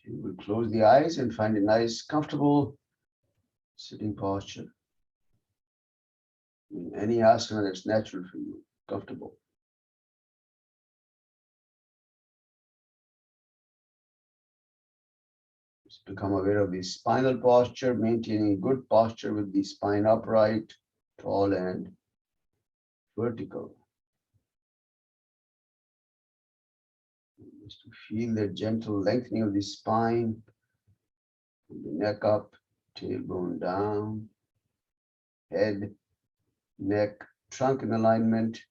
You will close the eyes and find a nice, comfortable sitting posture. In any asana that's natural for you, comfortable. Just become aware of the spinal posture, maintaining good posture with the spine upright, tall and vertical. Just to feel the gentle lengthening of the spine, from the neck up, tailbone down, head, neck, trunk in alignment.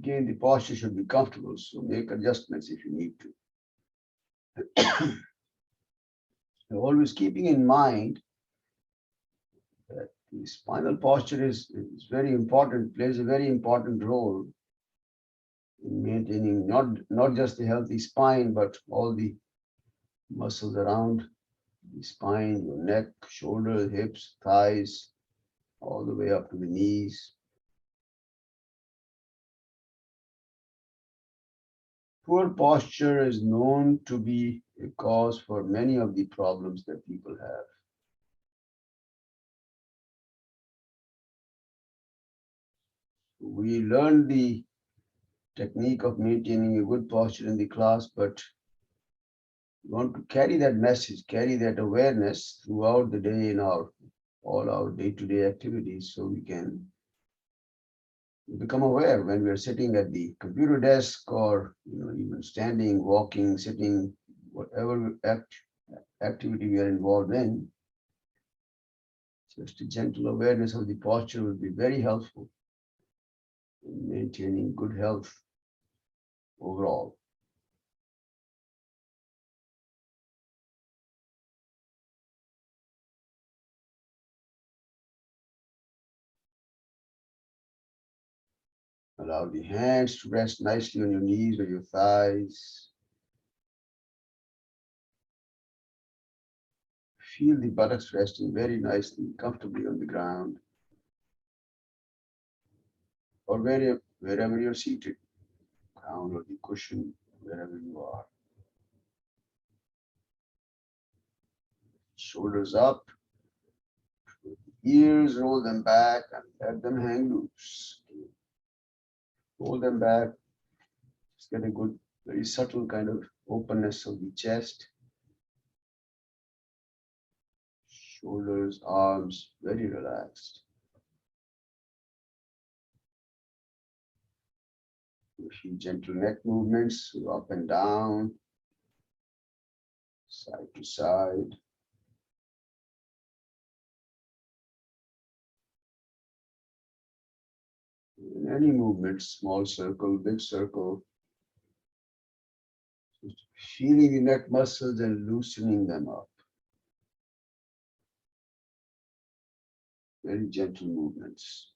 Again, the posture should be comfortable, so make adjustments if you need to. Always keeping in mind that the spinal posture is very important, plays a very important role in maintaining not just the healthy spine, but all the muscles around the spine, your neck, shoulders, hips, thighs, all the way up to the knees. Poor posture is known to be a cause for many of the problems that people have. We learned the technique of maintaining a good posture in the class, but we want to carry that message, carry that awareness throughout the day in all our day-to-day activities, so we can become aware when we are sitting at the computer desk, or even standing, walking, sitting, whatever activity we are involved in. Just a gentle awareness of the posture will be very helpful in maintaining good health overall. Allow the hands to rest nicely on your knees or your thighs. Feel the buttocks resting very nicely, comfortably on the ground, or wherever you're seated, ground or the cushion, wherever you are. Shoulders up, ears, roll them back and let them hang loose. Roll them back, just get a good, very subtle kind of openness of the chest. Shoulders, arms, very relaxed. A few gentle neck movements, up and down, side to side. In any movement, small circle, big circle, just feeling the neck muscles and loosening them up. Very gentle movements.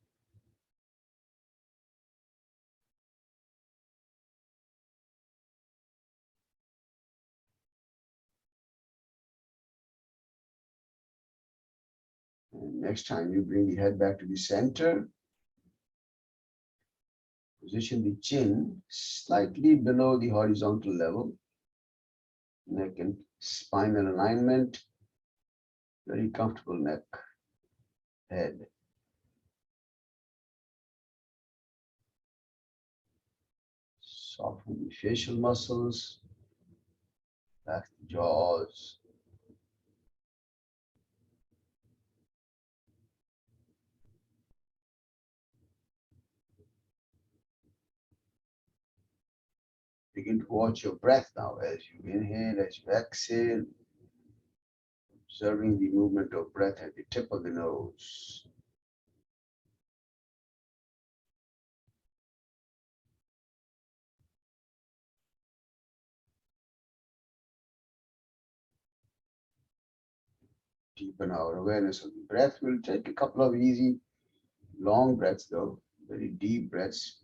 And next time you bring the head back to the center, position the chin slightly below the horizontal level. Neck and spinal alignment, very comfortable neck, head. Soften the facial muscles, back the jaws. Begin to watch your breath now as you inhale, as you exhale, observing the movement of breath at the tip of the nose. Deepen our awareness of the breath. We'll take a couple of easy, long breaths though, very deep breaths.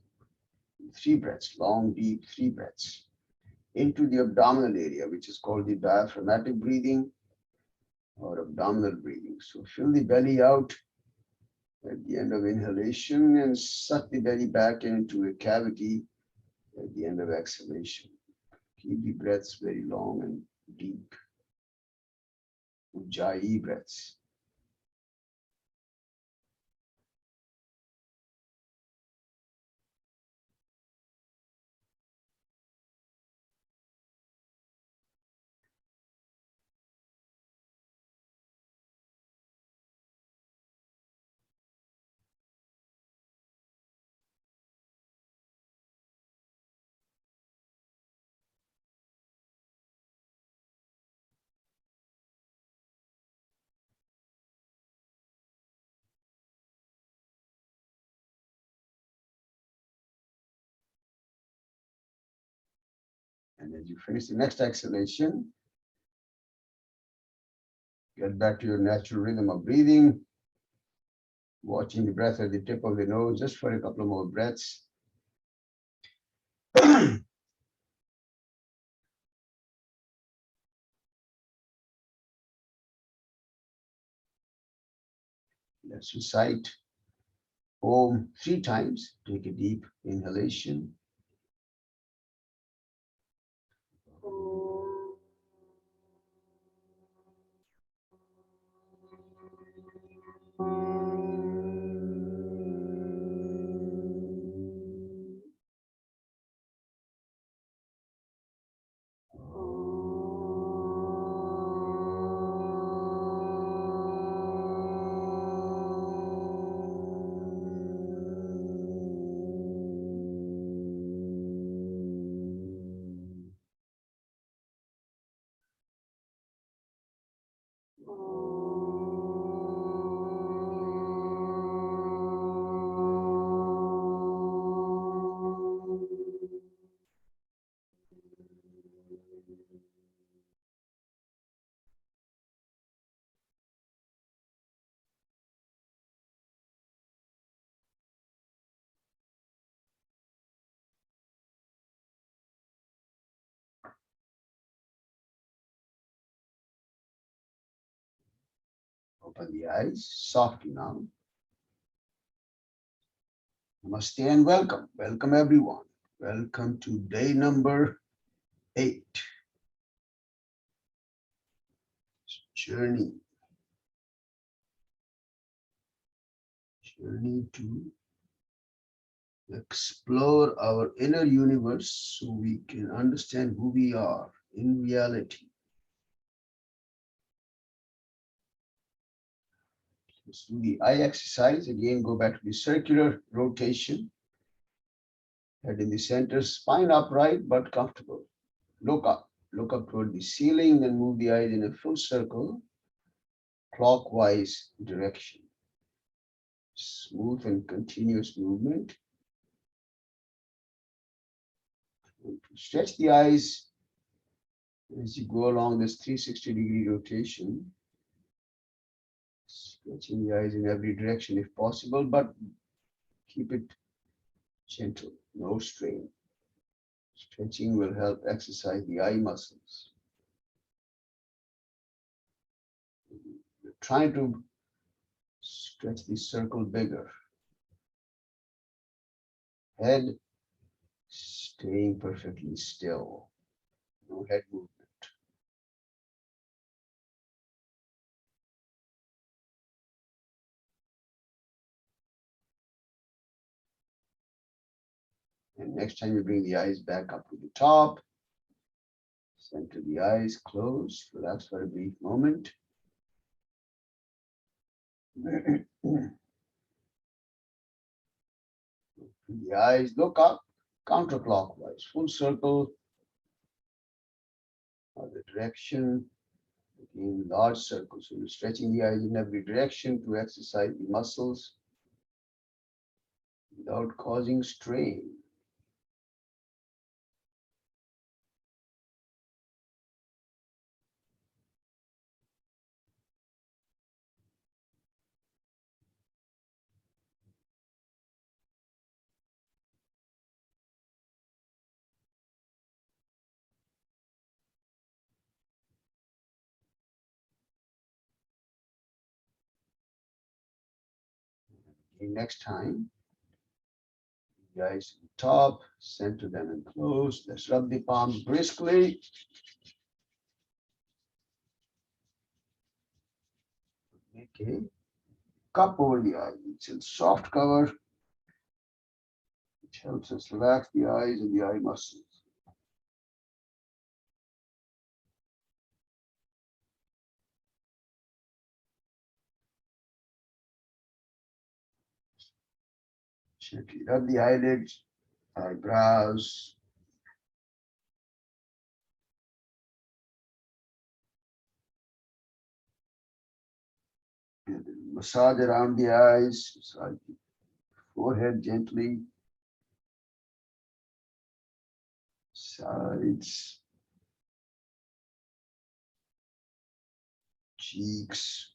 3 breaths, long, deep 3 breaths into the abdominal area, which is called the diaphragmatic breathing or abdominal breathing. So fill the belly out at the end of inhalation and suck the belly back into a cavity at the end of exhalation. Keep the breaths very long and deep. Ujjayi breaths. And as you finish the next exhalation, get back to your natural rhythm of breathing, watching the breath at the tip of the nose just for a couple of more breaths. Let's recite Om 3 times. Take a deep inhalation. Open the eyes softly now. Namaste and welcome. Welcome everyone. Welcome to day number 8. Journey to explore our inner universe so we can understand who we are in reality. Let's do the eye exercise. Again, go back to the circular rotation. Head in the center, spine upright but comfortable. Look up. Look up toward the ceiling, then move the eyes in a full circle, clockwise direction. Smooth and continuous movement. Stretch the eyes as you go along this 360-degree rotation. Stretching the eyes in every direction if possible, but keep it gentle, no strain. Stretching will help exercise the eye muscles. We're trying to stretch the circle bigger. Head staying perfectly still, no head movement. And next time you bring the eyes back up to the top, center the eyes, close, relax for a brief moment. The eyes look up counterclockwise, full circle, other direction, in large circles. So you're stretching the eyes in every direction to exercise the muscles without causing strain. Okay, next time, The eyes to the top, center them and close. Let's rub the palms briskly. Make a cup over the eye. It's a soft cover, which helps us relax the eyes and the eye muscles. Gently rub the eyelids, eyebrows. And massage around the eyes, massage the forehead gently, sides, cheeks,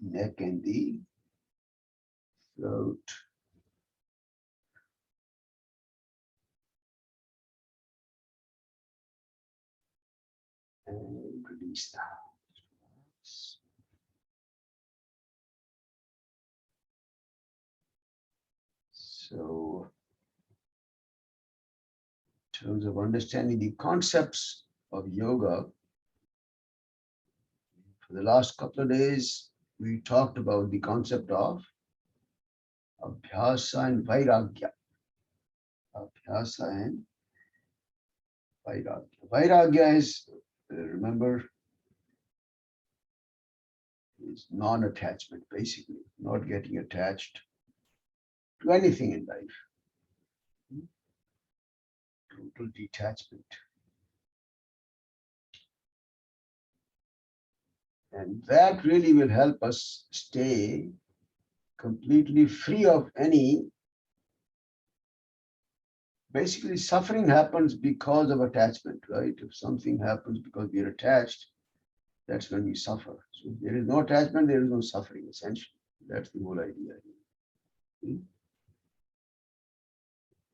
neck and the throat. And release that. So, in terms of understanding the concepts of yoga, for the last couple of days, we talked about the concept of abhyasa and vairagya. Abhyasa and vairagya. Vairagya is, remember, is non-attachment, basically, not getting attached to anything in life. Total detachment. And that really will help us stay completely free of any. Basically, suffering happens because of attachment, right? If something happens because we are attached, that's when we suffer. So if there is no attachment, there is no suffering, essentially. That's the whole idea.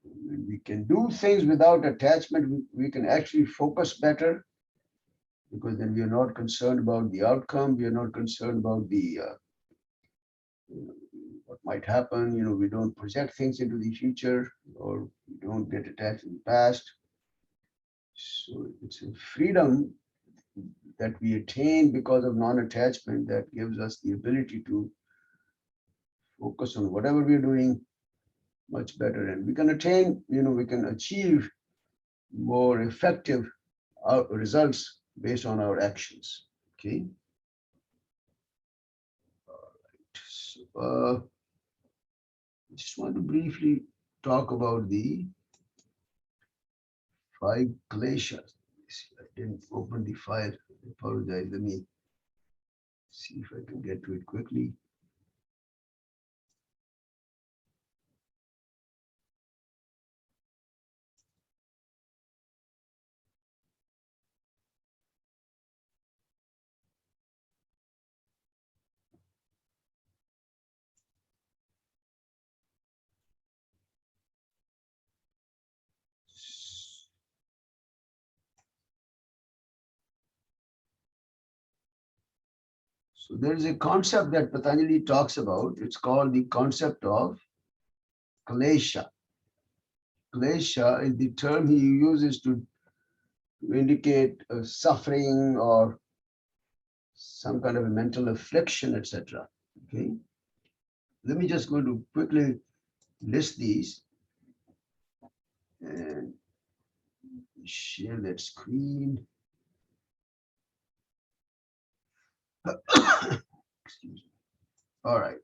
When we can do things without attachment, we can actually focus better, because then we are not concerned about the outcome. We are not concerned about the what might happen. We don't project things into the future, or we don't get attached in the past. So it's a freedom that we attain because of non-attachment that gives us the ability to focus on whatever we're doing much better, and we can attain, we can achieve more effective results based on our actions. Okay. All right. So, I just want to briefly talk about the 5 kleshas. I didn't open the file. I apologize. Let me see if I can get to it quickly. So there is a concept that Patanjali talks about. It's called the concept of klesha. Klesha is the term he uses to indicate suffering or some kind of a mental affliction, etc. Okay. Let me just go to quickly list these and share that screen. Excuse me. All right.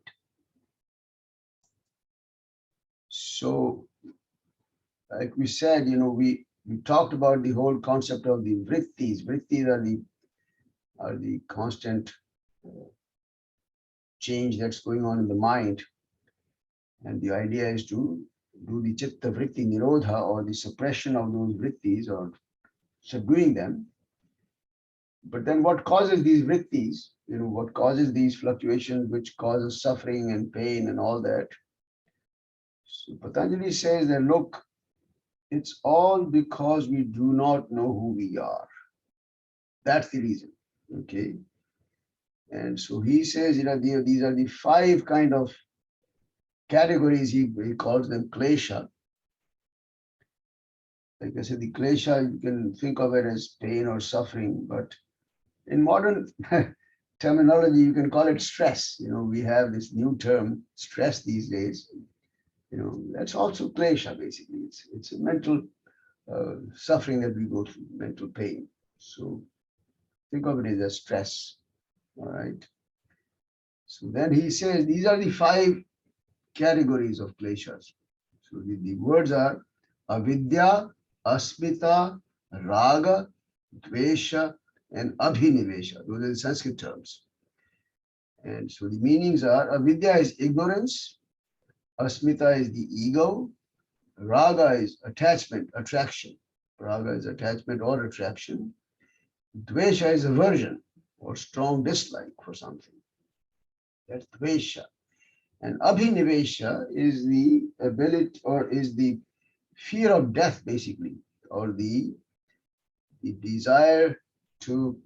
So, like we said, we talked about the whole concept of the vrittis. Vrittis are the constant change that's going on in the mind, and the idea is to do the chitta vritti nirodha, or the suppression of those vrittis, or subduing them. But then what causes these vrittis, what causes these fluctuations, which causes suffering and pain and all that? So Patanjali says that, look, it's all because we do not know who we are. That's the reason. Okay. And so he says, these are the five kind of categories. He calls them klesha. Like I said, the klesha, you can think of it as pain or suffering, but in modern terminology, you can call it stress. We have this new term, stress, these days. That's also klesha, basically. It's a mental suffering that we go through, mental pain. So think of it as stress. All right. So then he says these are the five categories of kleshas. So the words are avidya, asmita, raga, dvesha, and abhinivesha. Those are the Sanskrit terms. And so the meanings are avidya is ignorance, asmita is the ego, raga is attachment, attraction. Raga is attachment or attraction. Dvesha is aversion or strong dislike for something. That's dvesha. And abhinivesha is the ability or is the fear of death, basically, or the desire to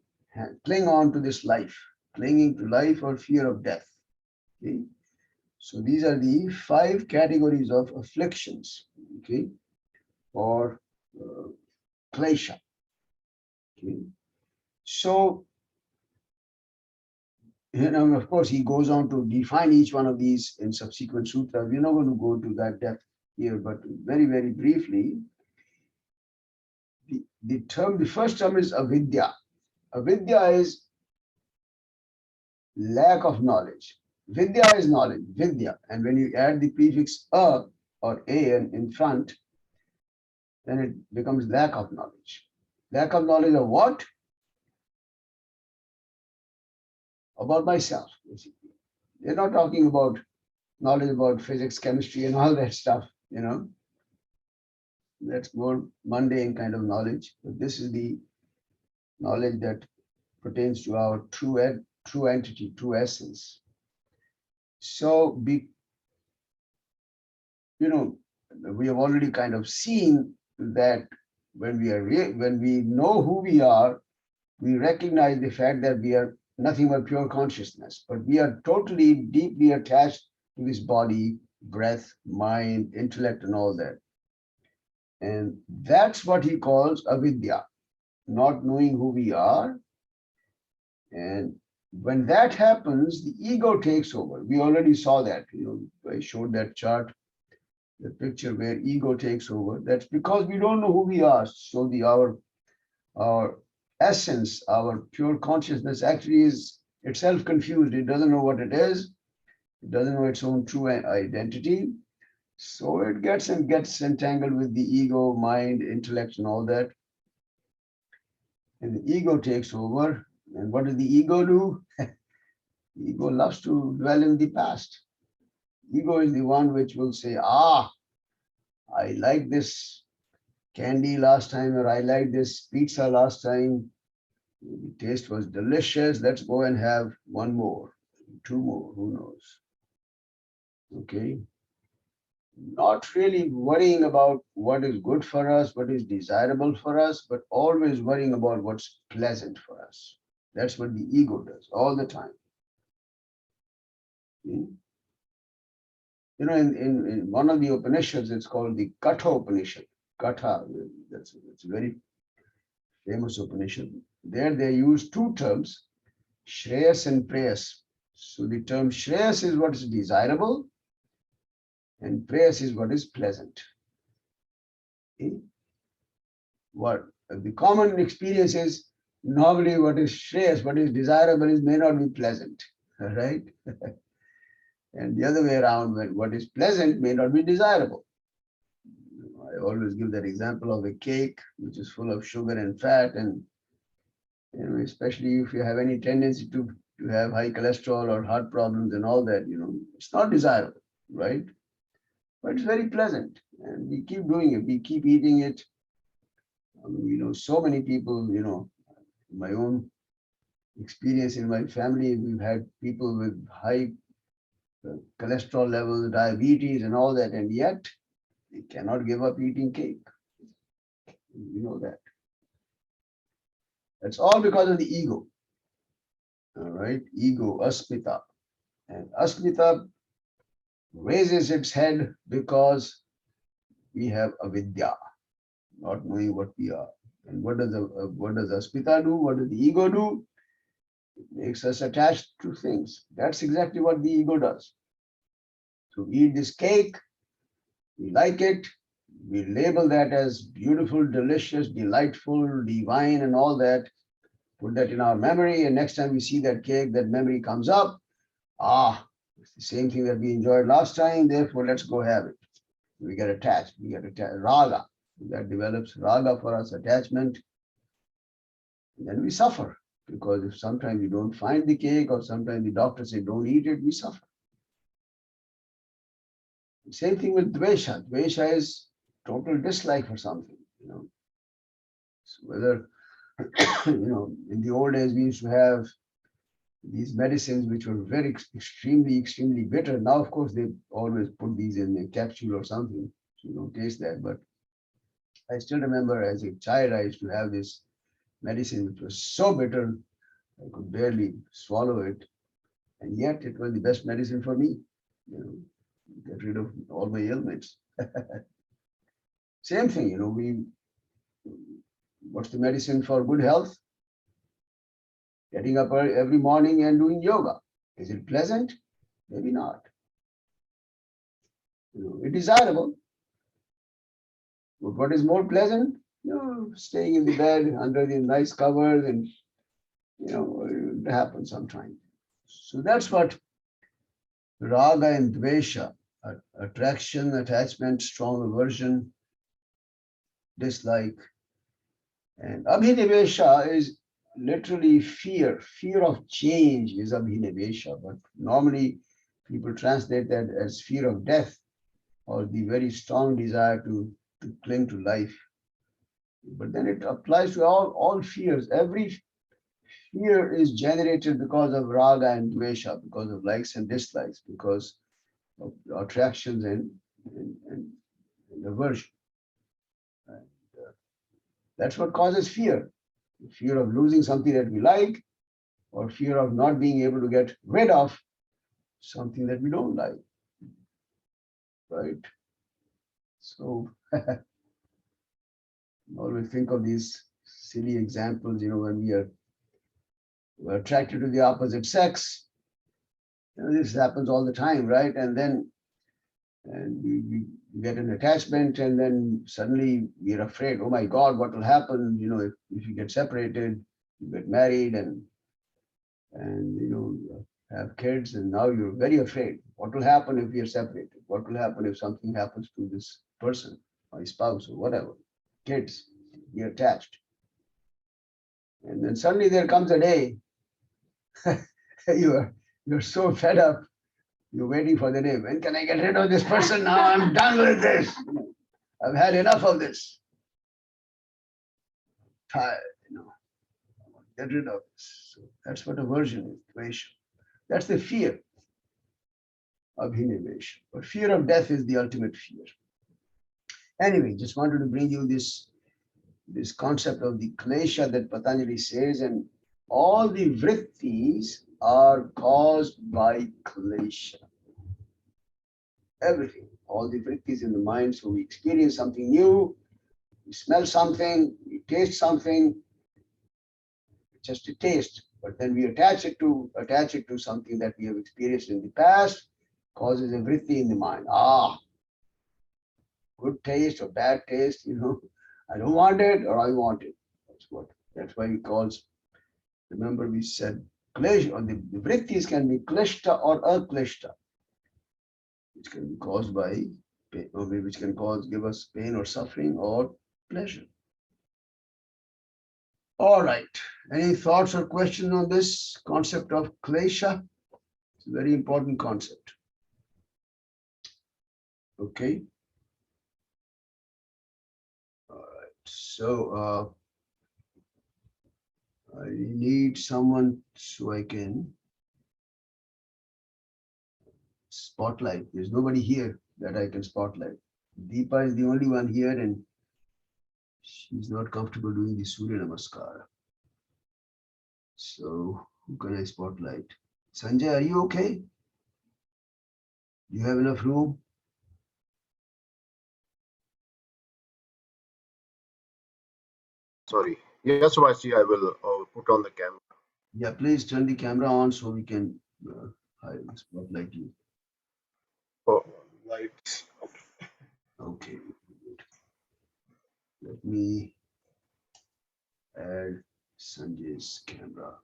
cling on to this life, clinging to life or fear of death. Okay. So these are the five categories of afflictions, okay, or klesha. Okay. So, of course, he goes on to define each one of these in subsequent sutras. We're not going to go to that depth here, but very, very briefly, the first term is avidya. Avidya is lack of knowledge. Vidya is knowledge, vidya. And when you add the prefix a or an in front, then it becomes lack of knowledge. Lack of knowledge of what? About myself, basically. They're not talking about knowledge about physics, chemistry, and all that stuff. That's more mundane kind of knowledge. But this is the knowledge that pertains to our true entity, true essence. So we have already kind of seen that when we know who we are, we recognize the fact that we are nothing but pure consciousness, but we are totally deeply attached to this body, breath, mind, intellect, and all that. And that's what he calls avidya, not knowing who we are. And when that happens, the ego takes over. We already saw that. I showed that chart, the picture where ego takes over. That's because we don't know who we are. So our essence, our pure consciousness actually is itself confused. It doesn't know what it is. It doesn't know its own true identity. So it gets entangled with the ego, mind, intellect, and all that. And the ego takes over. And what does the ego do? The ego loves to dwell in the past. Ego is the one which will say, I like this candy last time, or I like this pizza last time. The taste was delicious. Let's go and have one more, two more, who knows? Okay. Not really worrying about what is good for us, what is desirable for us, but always worrying about what's pleasant for us. That's what the ego does all the time. Okay? In one of the Upanishads, it's called the Katha Upanishad. Katha, that's a very famous Upanishad. There they use two terms, Shreyas and Preyas. So the term Shreyas is what is desirable, and Preyas is what is pleasant. Okay? What the common experience is, normally what is Shreyas, what is desirable may not be pleasant, right? And the other way around, when what is pleasant may not be desirable. I always give that example of a cake which is full of sugar and fat, and especially if you have any tendency to have high cholesterol or heart problems and all that, it's not desirable, right? But it's very pleasant, and we keep doing it. We keep eating it. So many people, my own experience in my family, we've had people with high cholesterol levels, diabetes, and all that, and yet they cannot give up eating cake. You know that. That's all because of the ego. All right, ego, asmita. And asmita raises its head because we have avidya, not knowing what we are. And what does asmita do? What does the ego do? It makes us attached to things. That's exactly what the ego does. So we eat this cake, we like it, we label that as beautiful, delicious, delightful, divine, and all that. Put that in our memory, and next time we see that cake, that memory comes up. Ah, it's the same thing that we enjoyed last time, therefore let's go have it. We get attached, we get attached. Raga, that develops raga for us, attachment, and then we suffer. Because if sometimes we don't find the cake, or sometimes the doctor says don't eat it, we suffer. Same thing with dvesha. Dvesha is total dislike for something, you know. So whether in the old days we used to have these medicines which were very extremely bitter. Now, of course, they always put these in a capsule or something, so you don't taste that. But I still remember as a child, I used to have this medicine which was so bitter, I could barely swallow it. And yet it was the best medicine for me, you know, get rid of all my ailments. Same thing, what's the medicine for good health? Getting up every morning and doing yoga. Is it pleasant? Maybe not. It's desirable. But what is more pleasant? Staying in the bed under the nice covers, and it happens sometimes. So that's what raga and dvesha, attraction, attachment, strong aversion, dislike, and abhinivesha is literally fear of change is abhinivesha, but normally people translate that as fear of death, or the very strong desire to cling to life. But then it applies to all fears. Every fear is generated because of raga and dvesha, because of likes and dislikes, because of attractions and aversion. And that's what causes fear. Fear of losing something that we like, or fear of not being able to get rid of something that we don't like. Right? So always think of these silly examples, when we're attracted to the opposite sex. This happens all the time, right? And then we get an attachment, and then suddenly we're afraid, oh my God, what will happen, if you get separated, you get married and have kids, and now you're very afraid. What will happen if we are separated? What will happen if something happens to this person, my spouse or whatever? Kids, you're attached. And then suddenly there comes a day, you're so fed up, you're waiting for the day. When can I get rid of this person now? I'm done with this. I've had enough of this. Tired, get rid of this. So that's what aversion is, dvesha. That's the fear of inhibition. But fear of death is the ultimate fear. Anyway, just wanted to bring you this concept of the klesha that Patanjali says, and all the vrittis are caused by klesha. Everything, all the vrittis in the mind. So we experience something new, we smell something, we taste something, just a taste, but then we attach it to something that we have experienced in the past, causes a vritti in the mind. Good taste or bad taste, I don't want it or I want it. That's why he calls. Remember we said klesha, or the vrittis can be kleshta or akleshta, which can be caused by pain, or which can give us pain or suffering or pleasure. All right. Any thoughts or questions on this concept of klesha? It's a very important concept. Okay. All right. So I need someone so I can spotlight. There's nobody here that I can spotlight. Deepa is the only one here, and she's not comfortable doing the Surya Namaskar. So Who can I spotlight? Sanjay, are you okay? Do you have enough room? Sorry. Yes, Vashi, I will put on the camera. Yeah, please turn the camera on so we can spotlight you. Oh, lights. Okay, let me add Sanjay's camera.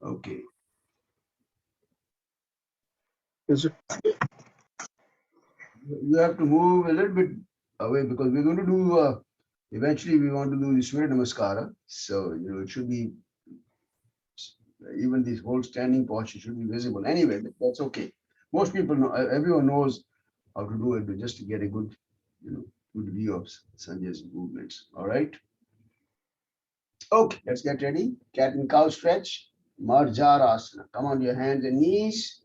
Okay, Is it? you have to move a little bit away because we're going to do, eventually we want to do the Surya Namaskara. So, it should be, even this whole standing posture should be visible. Anyway, that's okay. Most people know, everyone knows how to do it, but just to get a good, good view of Sanjay's movements. All right. Okay, let's get ready. Cat and cow stretch. Marjarasana. Come on your hands and knees.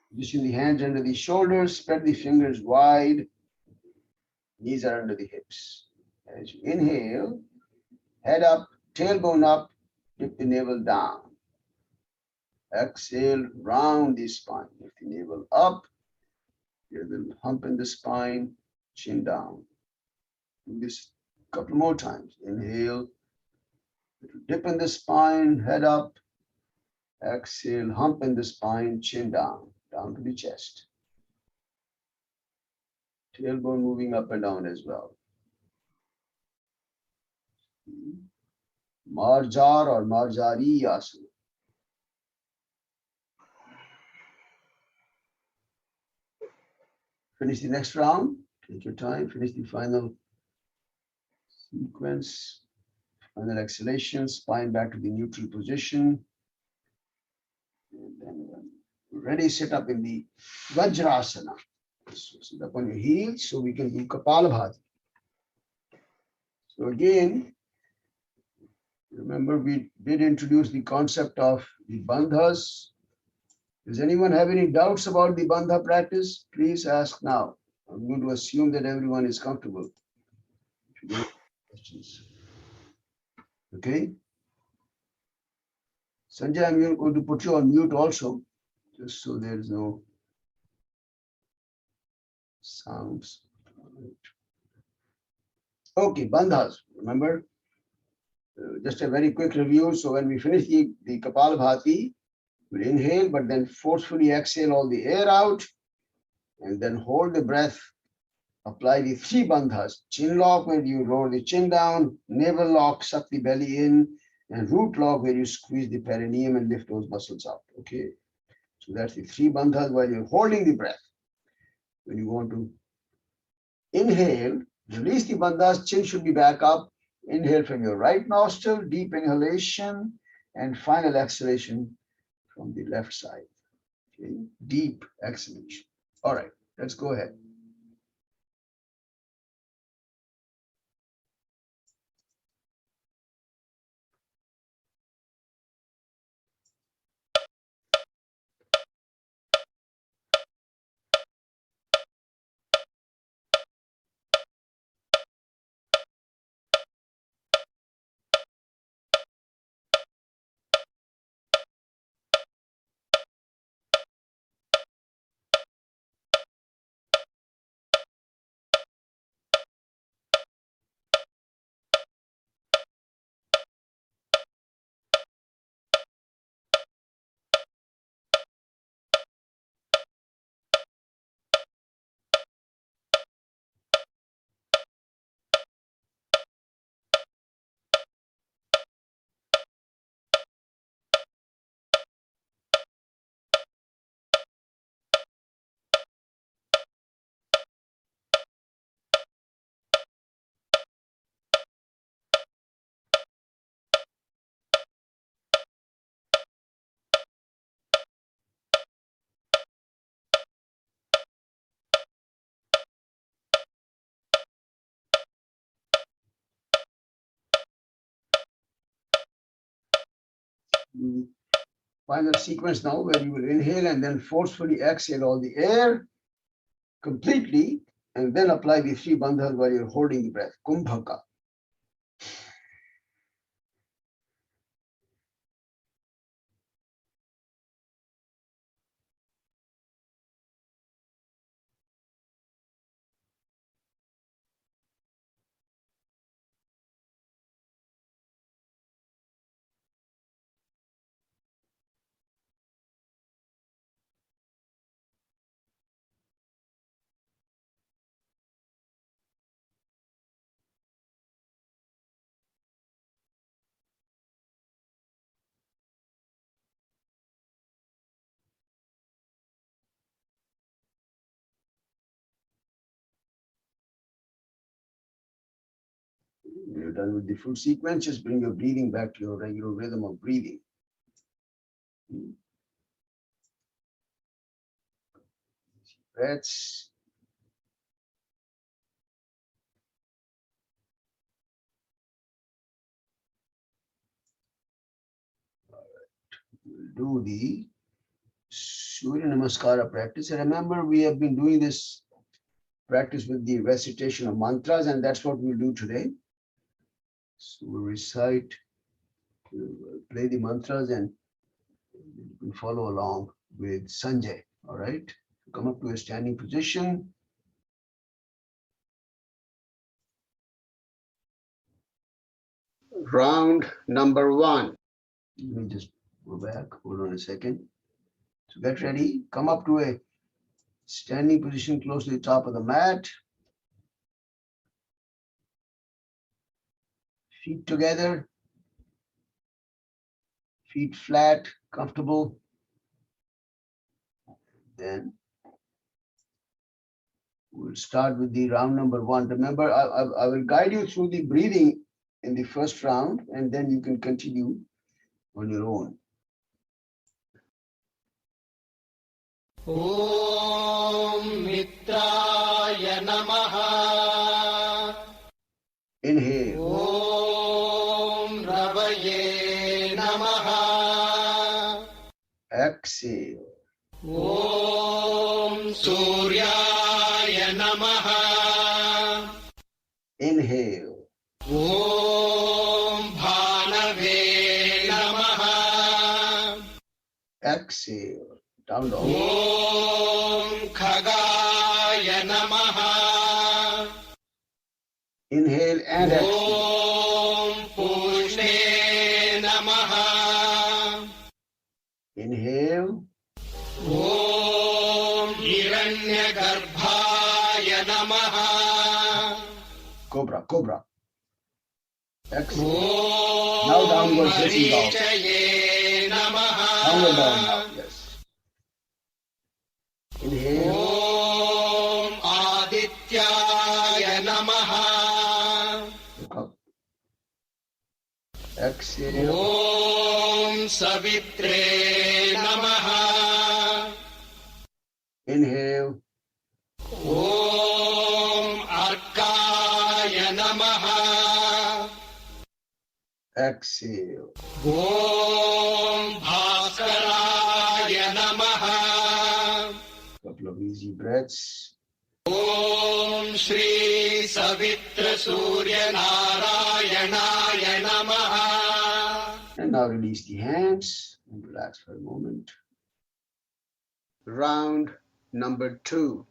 Position the hands under the shoulders. Spread the fingers wide. Knees are under the hips. As you inhale, head up, tailbone up, dip the navel down. Exhale, round the spine. Lift the navel up. Feel the hump in the spine, chin down. Do this a couple more times. Inhale, dip in the spine, head up. Exhale, hump in the spine, chin down, down to the chest. Tailbone moving up and down as well. Marjar or Marjari asana. Finish the next round. Take your time. Finish the final sequence. Final exhalation. Spine back to the neutral position. And then ready, sit up in the Vajrasana. So sit up on your heels so we can do Kapalabhati. So again, remember we did introduce the concept of the bandhas. Does anyone have any doubts about the bandha practice? Please ask now. I'm going to assume that everyone is comfortable. If you don't have questions. Okay. Sanjay, I'm going to put you on mute also, just so there is no sounds. Okay, bandhas. Remember, just a very quick review. So when we finish the Kapalabhati, we'll inhale, but then forcefully exhale all the air out, and then hold the breath. Apply the three bandhas. Chin lock, where you lower the chin down, navel lock, suck the belly in, and root lock, where you squeeze the perineum and lift those muscles up. Okay. So that's the three bandhas while you're holding the breath. When you want to inhale, release the bandhas, chin should be back up. Inhale from your right nostril, deep inhalation, and final exhalation from the left side. Okay. Deep exhalation. All right, let's go ahead. Final sequence now where you will inhale and then forcefully exhale all the air completely, and then apply the three bandhas while you're holding the breath. Kumbhaka. When you're done with the full sequence, just bring your breathing back to your regular rhythm of breathing. Breaths. We'll do the Surya Namaskara practice. And remember, we have been doing this practice with the recitation of mantras, and that's what we'll do today. So we'll recite, we'll play the mantras, and you can follow along with Sanjay. All right. Come up to a standing position. Round number 1. Let me just go back. Hold on a second. So get ready. Come up to a standing position close to the top of the mat. Feet together. Feet flat, comfortable. Then we'll start with the round number 1. Remember, I will guide you through the breathing in the first round, and then you can continue on your own. Om Mitraya Namaha. Inhale. Om Ravaye Namaha. Exhale. Om Suryaya Namaha. Inhale. Om Bhanave Namaha. Exhale. Down dog. Om Khagaya Namaha. Inhale and exhale. Om Pushne Namaha. Inhale. Om Hiranyagarbhaya Namaha. Cobra, cobra. Exhale. Om Now downward facing dog. Marichaye Namaha. Downward dog now. Yes. Inhale. Om Adityaya Namaha. Look up. Exhale. Om Savitre Namaha. Inhale. Om Arkaya Namaha. Exhale. Om Bhaskaraya Namaha. Couple of easy breaths. Om Shri Savitra Surya Narayanaya Namaha. And now release the hands and relax for a moment. Round number 2.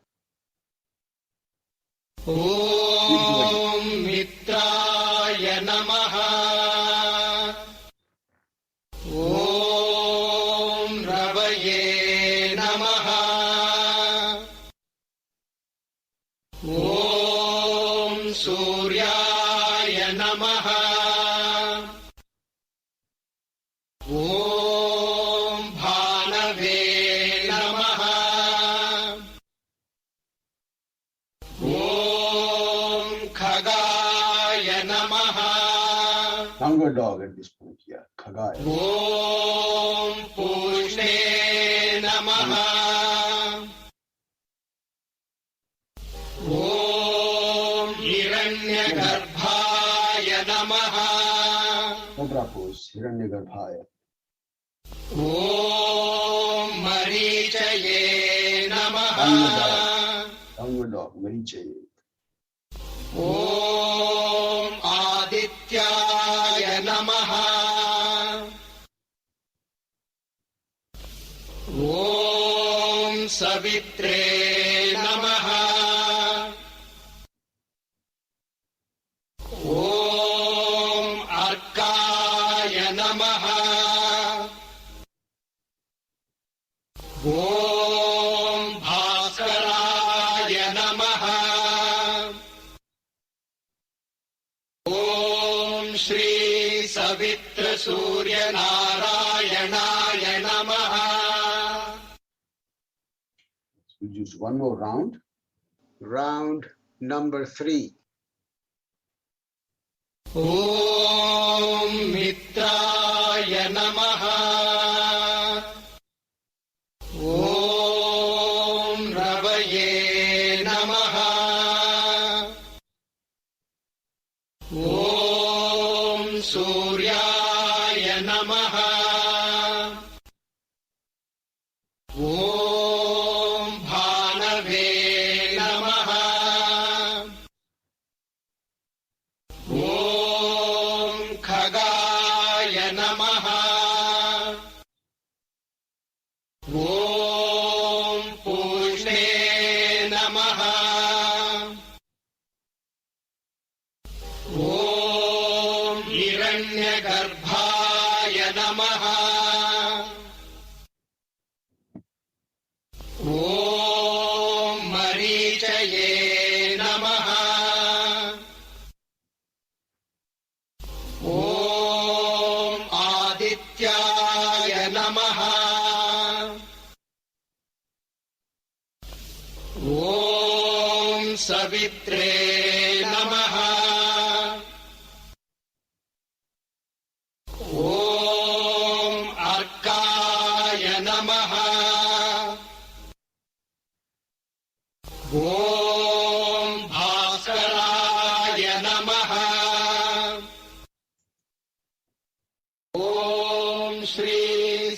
Om Mitraya Namaha. Om Ravaye Namaha. Om Suryaya Namaha. Om Bhanave Namaha. Om Khagaya Namaha. Downward dog at this point. Yeah. Khagaya. Om Pushne Namaha. Om Hiranyagarbhaya Namaha. Cobra pose. Hiranyagarbhaya. Om Marichaye Namaha. Downward dog. Marichaye. Om Adityaya Namaha. Om Savitre Namaha. Om Arkaya Namaha. Om Bhaskaraya Namaha. Om Shri Savitra Surya Narayanaya Namaha. We'll use one more round. Round number 3. ॐ मित्राय नमः ॐ रवये नमः ॐ सूर्याय नमः ॐ भानवे नमः ॐ खगाय नमः ॐ पूष्णे नमः ॐ हिरण्यगर्भाय नमः ॐ मरीचये नमः ॐ आदित्याय नमः ॐ सवित्रे नमः ॐ अर्काय नमः ॐ भास्कराय नमः ॐ श्री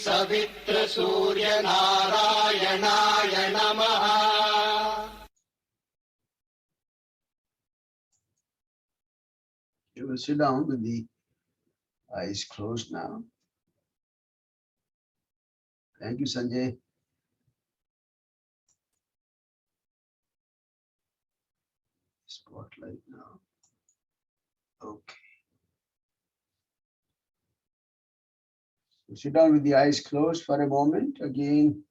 सवित्र सूर्य नारायणाय नमः You will sit down with the eyes closed now. Thank you, Sanjay. Spotlight now. Okay. So sit down with the eyes closed for a moment. Again,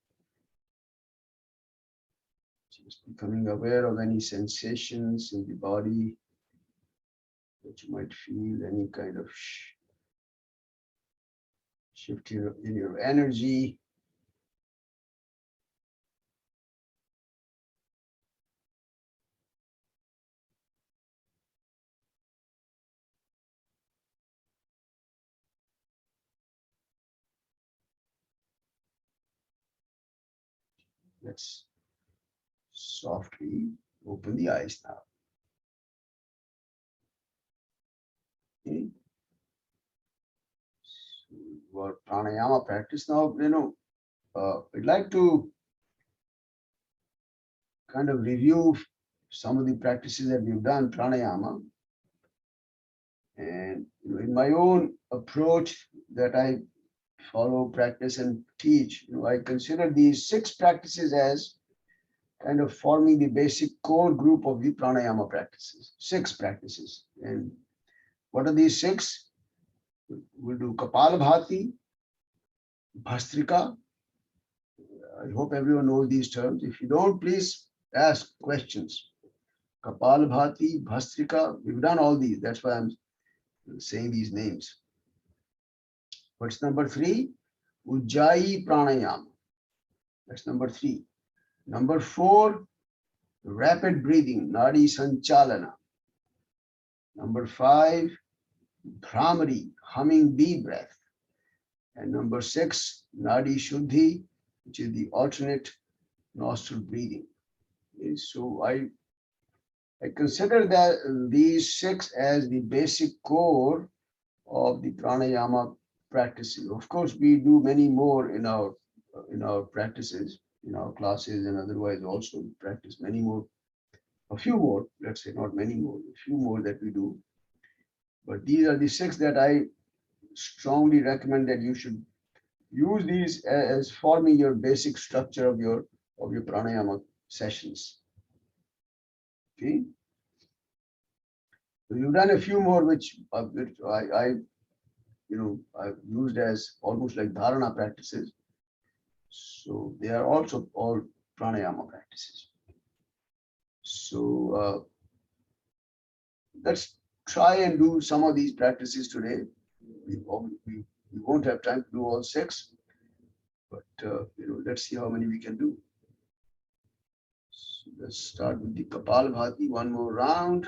just becoming aware of any sensations in the body that you might feel, any kind of shift in your energy. Let's softly open the eyes now. Okay. So our pranayama practice now, I'd like to kind of review some of the practices that we've done pranayama. And in my own approach that I follow, practice, and teach, I consider these 6 practices as kind of forming the basic core group of the pranayama practices. 6 practices. And what are these 6? We'll do Kapalabhati, Bhastrika. I hope everyone knows these terms. If you don't, please ask questions. Kapalabhati, Bhastrika, we've done all these. That's why I'm saying these names. What's number 3? Ujjayi Pranayama. That's number 3. Number 4, rapid breathing, Nadi Sanchalana. Number 5, Bhramari, humming bee breath. And number 6, Nadi Shuddhi, which is the alternate nostril breathing. Okay, so I consider that these 6 as the basic core of the pranayama practices. Of course, we do many more in our practices, in our classes, and otherwise also practice many more, a few more, let's say, not many more, a few more that we do. But these are the 6 that I strongly recommend that you should use these as forming your basic structure of your pranayama sessions. Okay. So you've done a few more which I've used as almost like dharana practices. So they are also all pranayama practices. So let's try and do some of these practices today. We won't have time to do all 6, but let's see how many we can do. So let's start with the Kapalabhati, one more round.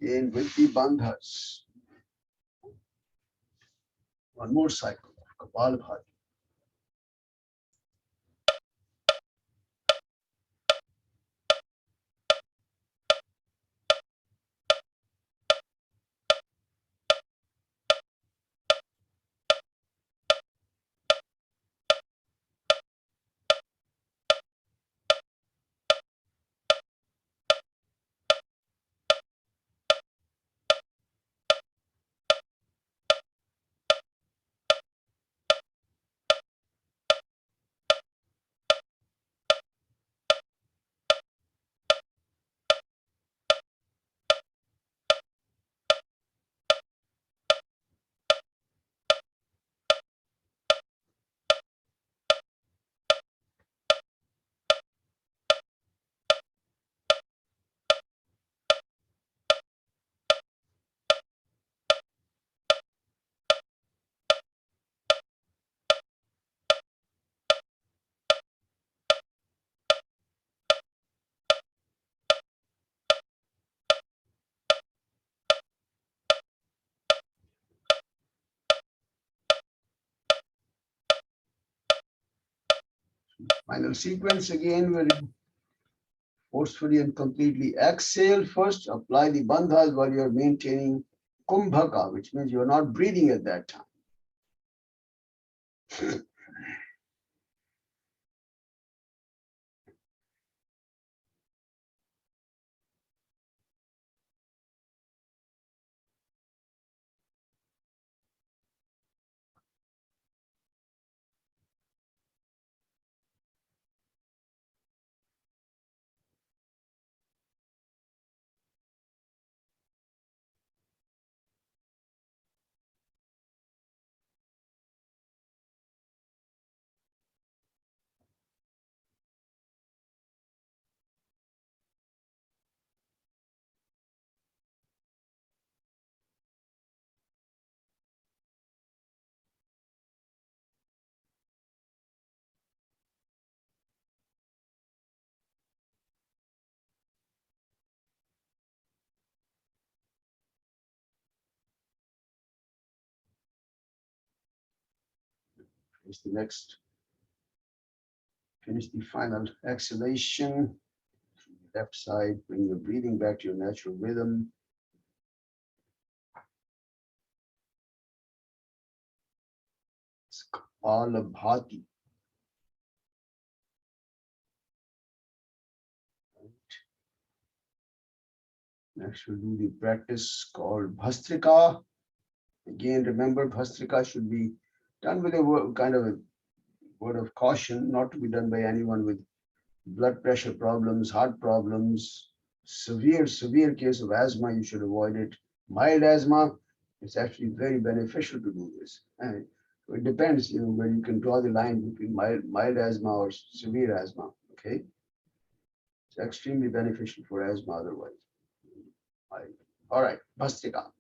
Again with the bandhas. One more cycle of Kapalabhati. Final sequence again, where you forcefully and completely exhale first, apply the bandhas while you're maintaining kumbhaka, which means you're not breathing at that time. Finish the next. Finish the final exhalation. Left side, bring your breathing back to your natural rhythm. Kapalabhati. Next, we'll do the practice called Bhastrika. Again, remember, Bhastrika should be done with a kind of a word of caution, not to be done by anyone with blood pressure problems, heart problems, severe case of asthma. You should avoid it. Mild asthma, it's actually very beneficial to do this. And it depends, where you can draw the line between mild asthma or severe asthma. Okay, it's extremely beneficial for asthma otherwise. All right, Bhastrika.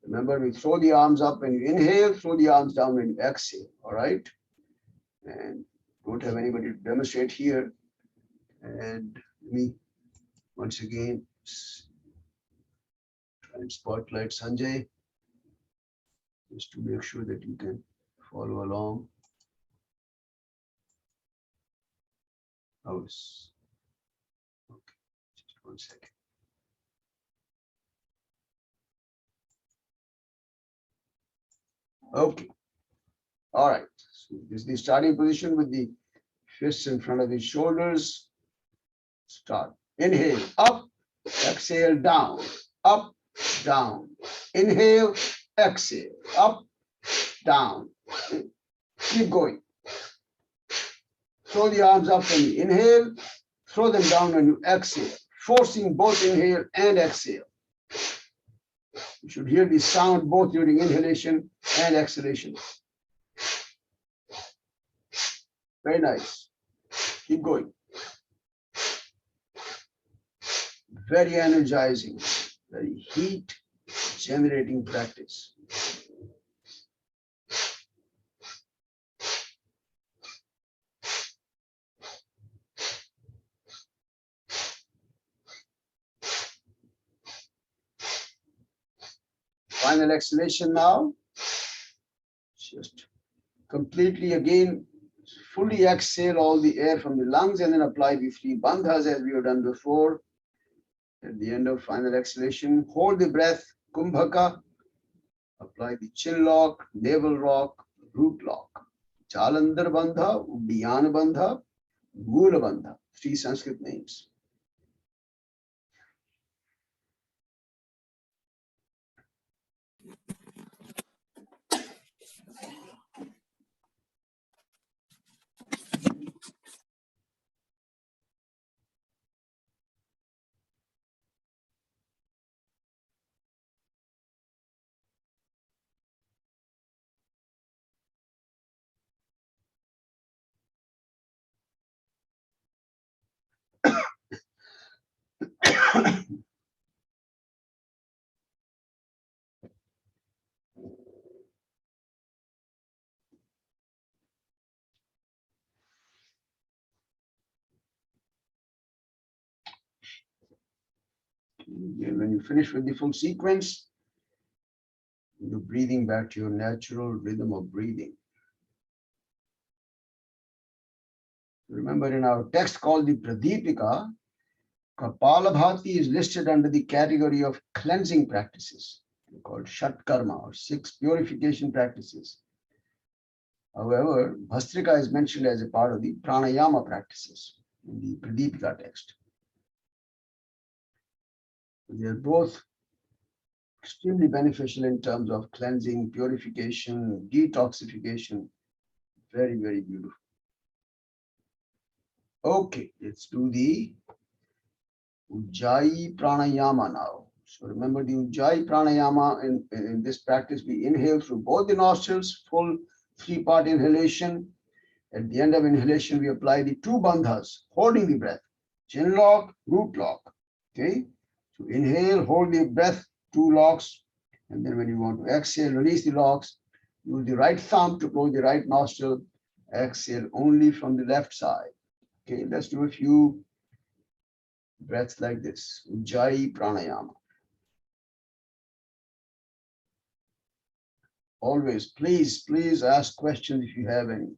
Remember, we throw the arms up when you inhale, throw the arms down when you exhale. All right, and don't have anybody to demonstrate here. And me, once again, try and spotlight Sanjay, just to make sure that you can follow along. Oh, okay, just 1 second. Okay, all right. So this is the starting position with the fists in front of the shoulders. Start. Inhale, up, exhale, down, up, down. Inhale, exhale, up, down. Keep going. Throw the arms up when you inhale, throw them down when you exhale, forcing both inhale and exhale. You should hear the sound both during inhalation and exhalation. Very nice. Keep going. Very energizing, very heat generating practice. final exhalation now. Just completely again, fully exhale all the air from the lungs and then apply the three bandhas as we have done before. At the end of final exhalation, hold the breath, kumbhaka, apply the chin lock, navel lock, root lock. Jalandhar bandha, Uddiyana bandha, Mula bandha, three Sanskrit names. Again, when you finish with the full sequence, you're breathing back to your natural rhythm of breathing. Remember, in our text called the Pradipika, Kapalabhati is listed under the category of cleansing practices called Shat Karma or 6 purification practices. However, Bhastrika is mentioned as a part of the pranayama practices in the Pradipika text. They are both extremely beneficial in terms of cleansing, purification, detoxification. Very, very beautiful. Okay, let's do the Ujjayi Pranayama now. So remember the Ujjayi Pranayama, in this practice, we inhale through both the nostrils, full 3-part inhalation. At the end of inhalation, we apply the 2 bandhas, holding the breath, chin lock, root lock. Okay, so inhale, hold the breath, 2 locks, and then when you want to exhale, release the locks. Use the right thumb to close the right nostril. Exhale only from the left side. Okay, let's do a few breaths like this. Ujjayi Pranayama. Always, please ask questions if you have any.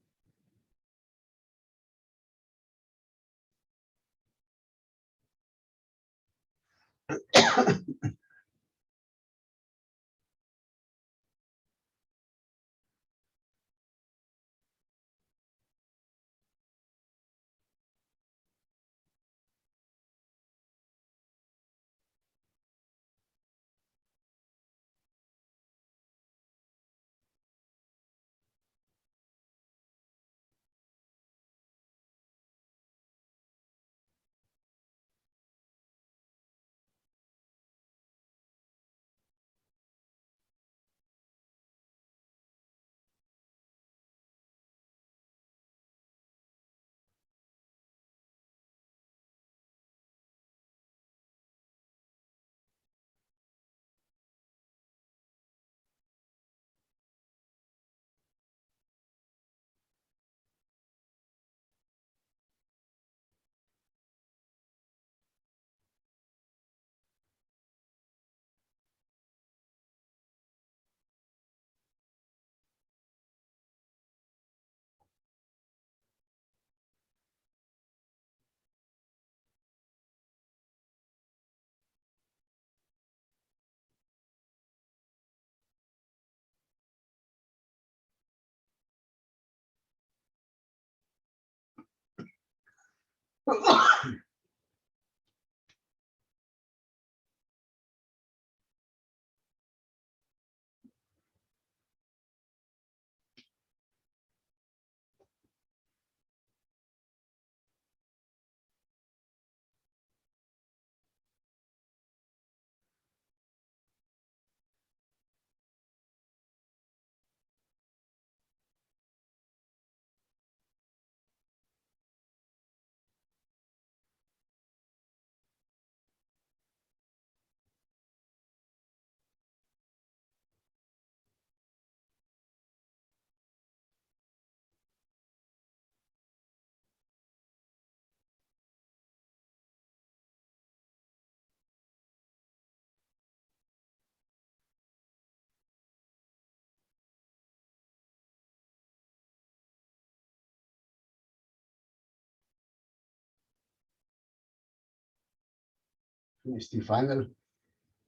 Finish the final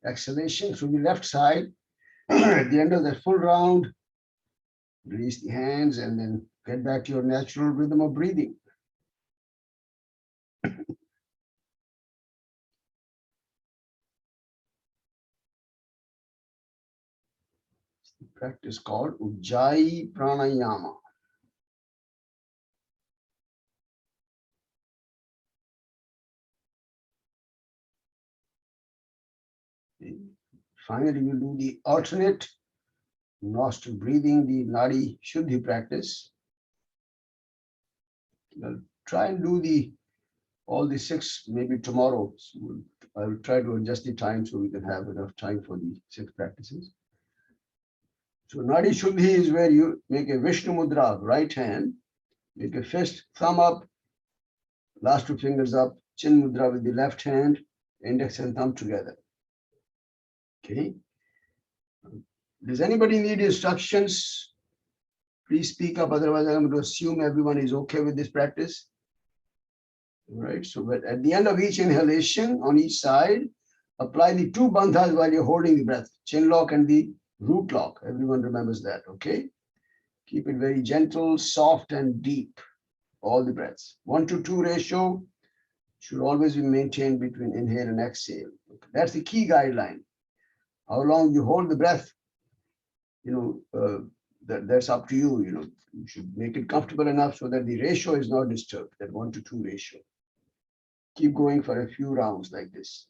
exhalation through the left side. At the end of the full round, release the hands and then get back to your natural rhythm of breathing. The practice called Ujjayi Pranayama. Finally, we'll do the alternate nostril breathing, the Nadi Shuddhi practice. I'll try and do all the 6 maybe tomorrow. So I will try to adjust the time so we can have enough time for the 6 practices. So Nadi Shuddhi is where you make a Vishnu Mudra, right hand, make a fist, thumb up, last 2 fingers up, Chin Mudra with the left hand, index and thumb together. Okay. Does anybody need instructions? Please speak up, otherwise I'm going to assume everyone is okay with this practice. All right, so at the end of each inhalation on each side, apply the 2 bandhas while you're holding the breath, chin lock and the root lock. Everyone remembers that, okay? Keep it very gentle, soft and deep, all the breaths. 1-to-2 ratio should always be maintained between inhale and exhale. That's the key guideline. How long you hold the breath, that's up to you. You should make it comfortable enough so that the ratio is not disturbed, that 1-to-2 ratio. Keep going for a few rounds like this.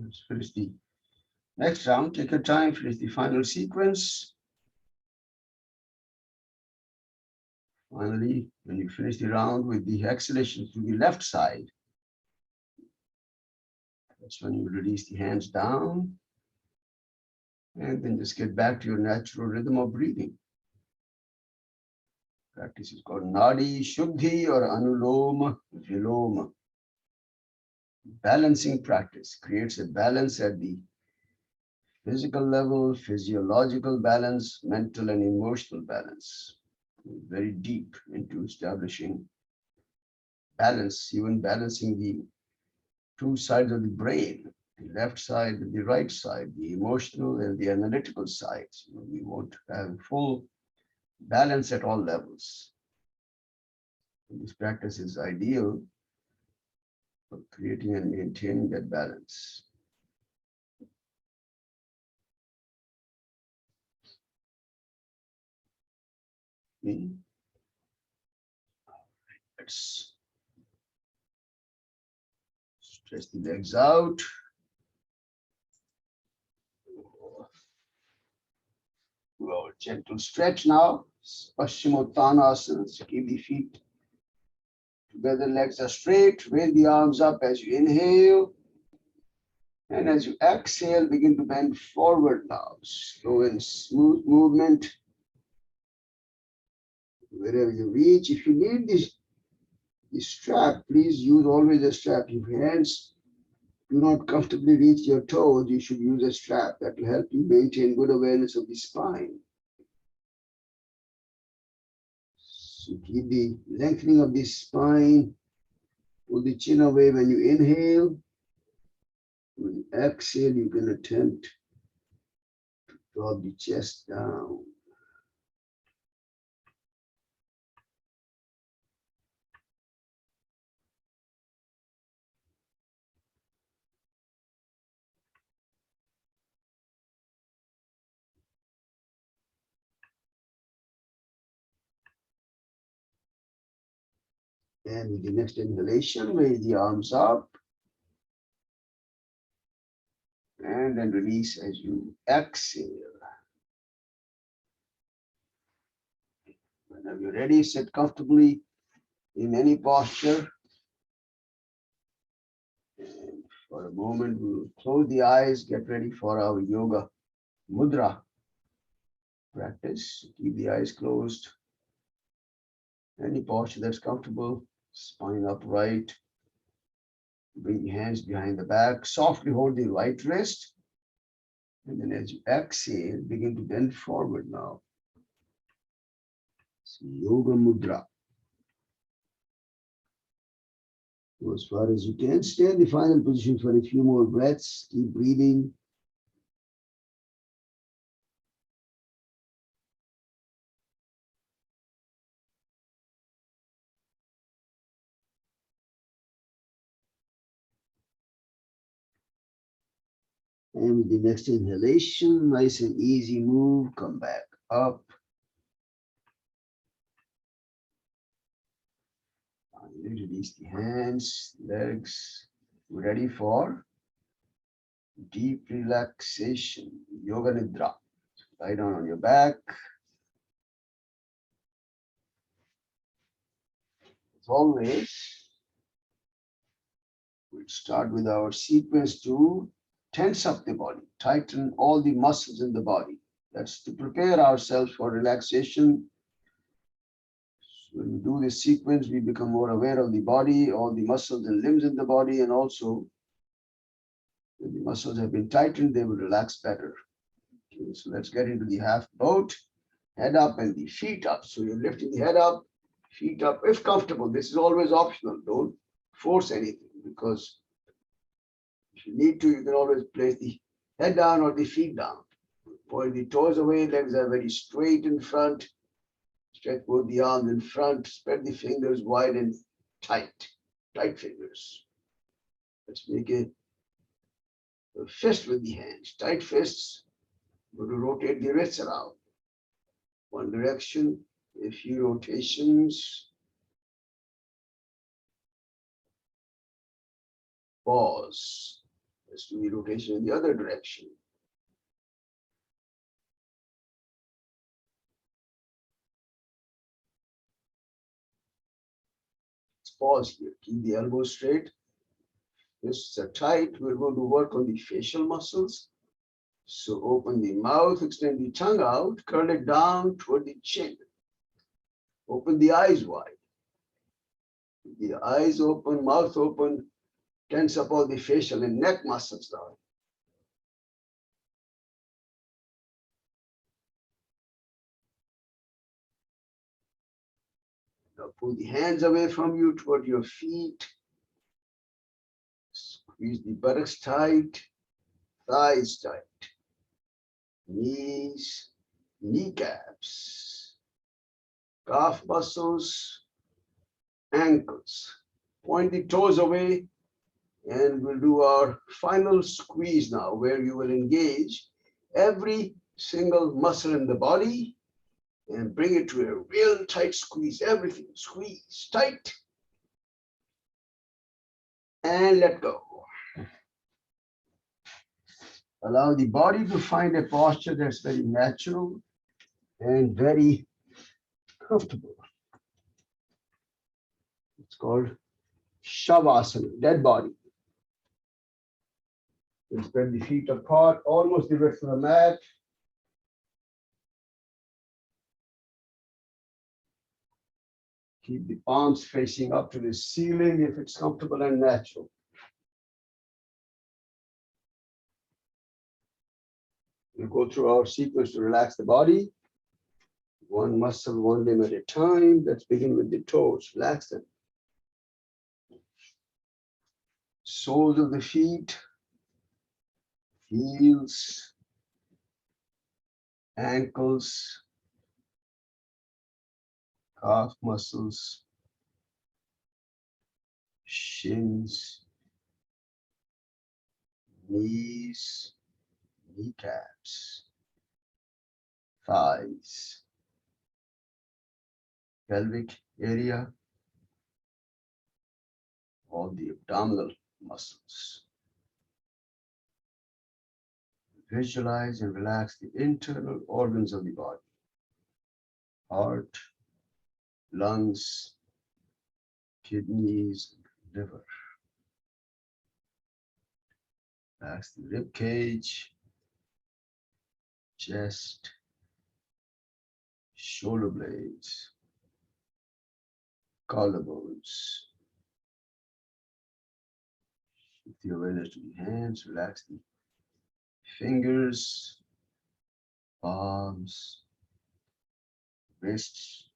Let's finish the next round. Take your time, finish the final sequence. Finally, when you finish the round with the exhalation to the left side, that's when you release the hands down and then just get back to your natural rhythm of breathing. Practice is called Nadi Shuddhi or Anuloma Viloma. Balancing practice creates a balance at the physical level, physiological balance, mental and emotional balance. Very deep into establishing balance, even balancing the two sides of the brain, the left side and the right side, the emotional and the analytical sides. We want to have full balance at all levels. And this practice is ideal for creating and maintaining that balance. Okay. Let's stretch the legs out. Well, gentle stretch now. Paschimottanasana. Keep the feet together, legs are straight. Raise the arms up as you inhale. And as you exhale, begin to bend forward now. Slow and smooth movement. Wherever you reach, if you need the strap, please use always a strap. If your hands do not comfortably reach your toes, you should use a strap. That will help you maintain good awareness of the spine. So keep the lengthening of the spine. Pull the chin away when you inhale. When you exhale, you can attempt to drop the chest down. And with the next inhalation, raise the arms up. And then release as you exhale. Whenever you're ready, sit comfortably in any posture. And for a moment, we'll close the eyes, get ready for our yoga mudra practice. Keep the eyes closed. Any posture that's comfortable, spine upright. Bring your hands behind the back. Softly hold the right wrist. And then as you exhale, begin to bend forward now. So yoga mudra. Go as far as you can. Stay in the final position for a few more breaths. Keep breathing. And with the next inhalation, nice and easy move, come back up. Finally, release the hands, legs. Ready for deep relaxation, yoga nidra. Lie down on your back. As always, we'll start with our sequence to tense up the body, tighten all the muscles in the body. That's to prepare ourselves for relaxation. So when we do this sequence, we become more aware of the body, all the muscles and limbs in the body, and also when the muscles have been tightened, they will relax better. Okay, so let's get into the half boat, head up and the feet up. So you're lifting the head up, feet up, if comfortable. This is always optional. Don't force anything, because if you need to, you can always place the head down or the feet down. Point the toes away, legs are very straight in front. Stretch both the arms in front, spread the fingers wide and tight, tight fingers. Let's make a fist with the hands, tight fists. Go to rotate the wrists around. One direction, a few rotations. Pause. Let's do the rotation in the other direction. Let's pause here. Keep the elbows straight. Fists are tight. We're going to work on the facial muscles. So open the mouth, extend the tongue out, curl it down toward the chin. Open the eyes wide. The eyes open, mouth open, tense up all the facial and neck muscles down. Now pull the hands away from you toward your feet. Squeeze the buttocks tight, thighs tight, knees, kneecaps, calf muscles, ankles. Point the toes away, and we'll do our final squeeze now, where you will engage every single muscle in the body and bring it to a real tight squeeze. Everything squeeze tight and let go. Allow the body to find a posture that's very natural and very comfortable. It's called Shavasana, dead body. You spread the feet apart, almost the rest of the mat. Keep the palms facing up to the ceiling if it's comfortable and natural. We'll go through our sequence to relax the body. One muscle, one limb at a time. Let's begin with the toes. Relax them. Soles of the feet, heels, ankles, calf muscles, shins, knees, kneecaps, thighs, pelvic area, all the abdominal muscles. Visualize and relax the internal organs of the body. Heart, lungs, kidneys, liver. Relax the rib cage, chest, shoulder blades, collarbones. Shift the awareness to the hands, relax the fingers, palms, wrists,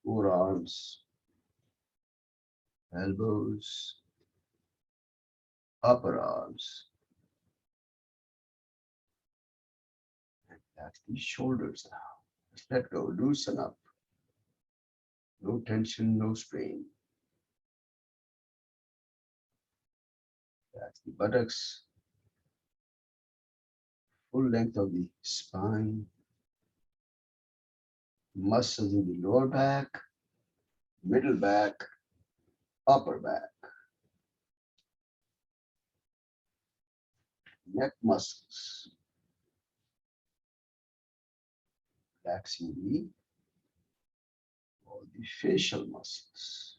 forearms, elbows, upper arms. And relax the shoulders now. Just let go, loosen up. No tension, no strain. Relax the buttocks, full length of the spine, muscles in the lower back, middle back, upper back, neck muscles. Relaxing all the facial muscles,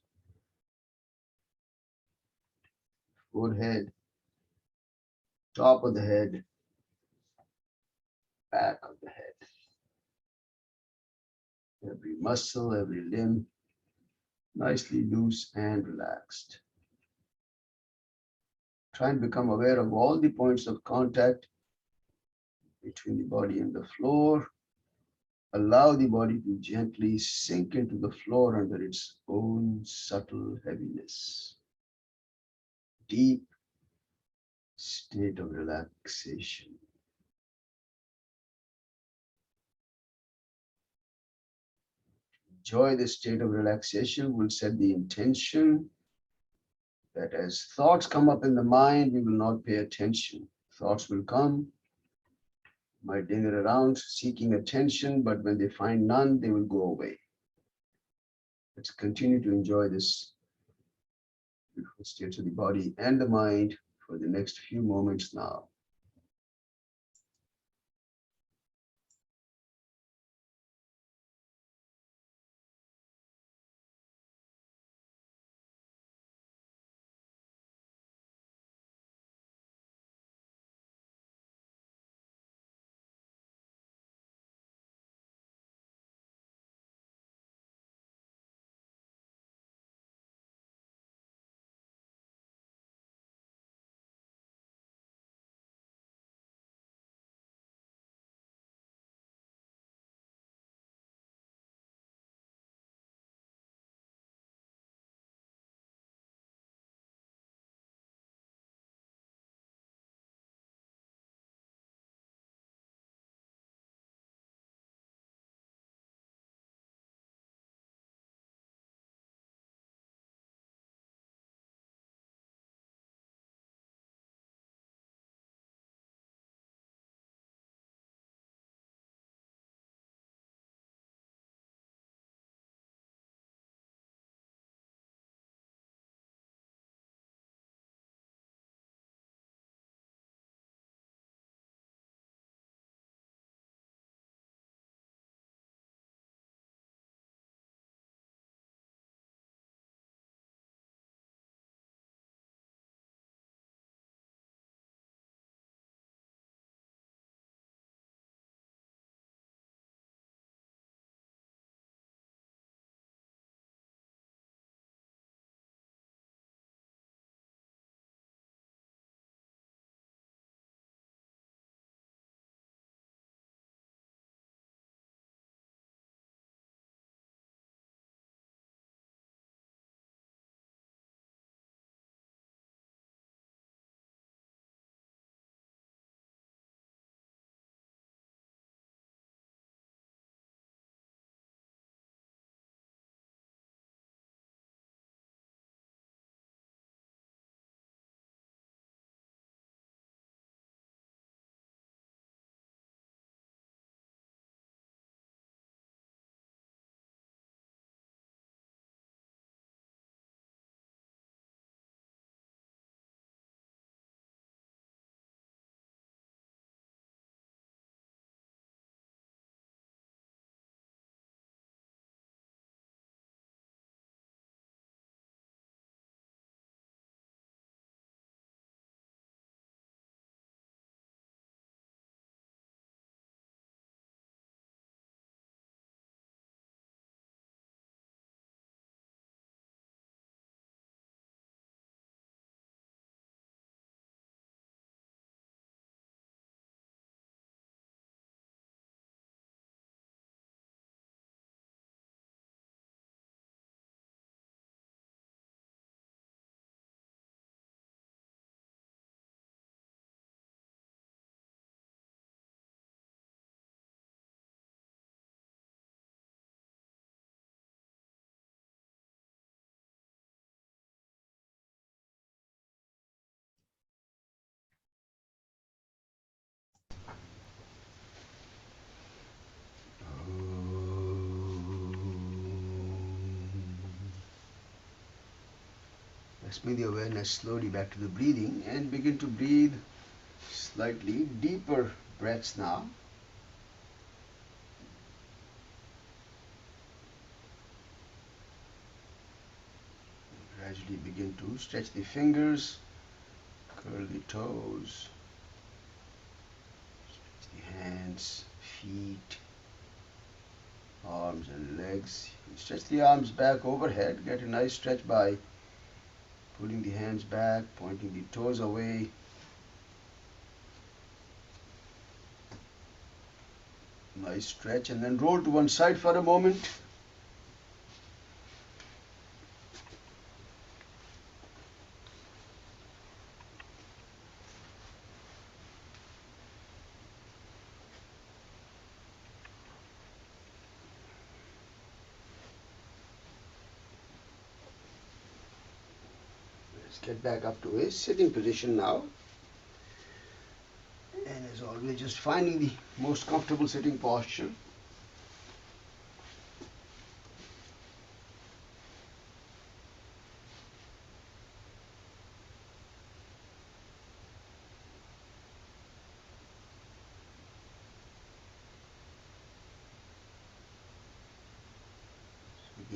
forehead, top of the head, back of the head. Every muscle, every limb, nicely loose and relaxed. Try and become aware of all the points of contact between the body and the floor. Allow the body to gently sink into the floor under its own subtle heaviness. Deep state of relaxation. Enjoy the state of relaxation. We'll set the intention that as thoughts come up in the mind, we will not pay attention. Thoughts will come, might linger around seeking attention, but when they find none, they will go away. Let's continue to enjoy this beautiful states of the body and the mind for the next few moments now. Let's bring the awareness slowly back to the breathing and begin to breathe slightly deeper breaths now. Gradually begin to stretch the fingers, curl the toes, stretch the hands, feet, arms and legs. Stretch the arms back overhead. Get a nice stretch by pulling the hands back, pointing the toes away. Nice stretch, and then roll to one side for a moment. Let's get back up to a sitting position now. And as always, just finding the most comfortable sitting posture.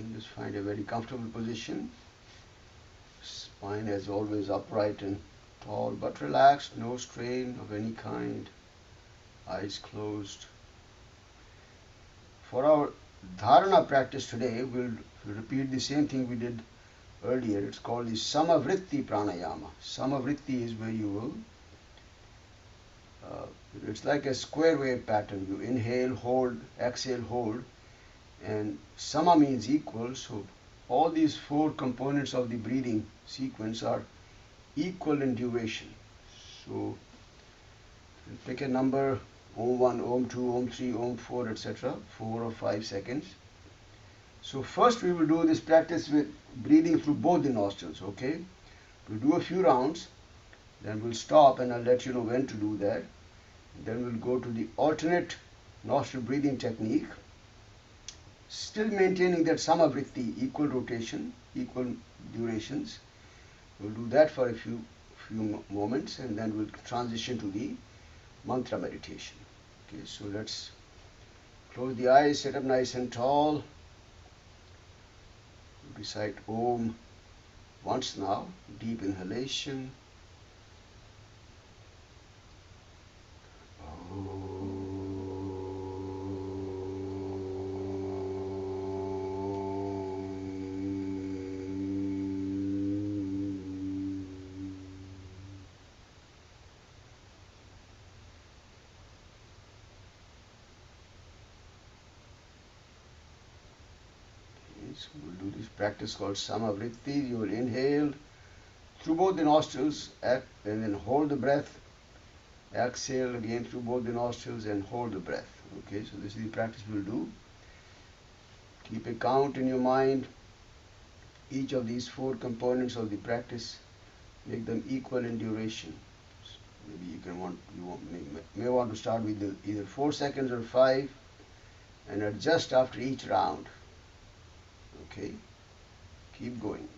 And just find a very comfortable position. Spine as always upright and tall, but relaxed, no strain of any kind. Eyes closed. For our dharana practice today, we'll repeat the same thing we did earlier. It's called the samavritti pranayama. Samavritti is where you will, it's like a square wave pattern. You inhale, hold, exhale, hold, and sama means equal. So all these four components of the breathing sequence are equal in duration. So pick a number, Om 1, Om 2, Om 3, Om 4, etc. 4 or 5 seconds. So first we will do this practice with breathing through both the nostrils, okay? We'll do a few rounds, then we'll stop and I'll let you know when to do that. Then we'll go to the alternate nostril breathing technique, still maintaining that samavritti, equal rotation, equal durations. We'll do that for a few moments and then we'll transition to the mantra meditation. Okay, so let's close the eyes, sit up nice and tall. Recite Om once now, deep inhalation. So we'll do this practice called samavritti. You will inhale through both the nostrils and then hold the breath. Exhale again through both the nostrils and hold the breath. Okay, so this is the practice we'll do. Keep a count in your mind. Each of these four components of the practice, make them equal in duration. So maybe may want to start with either 4 seconds or 5 and adjust after each round. Okay, keep going.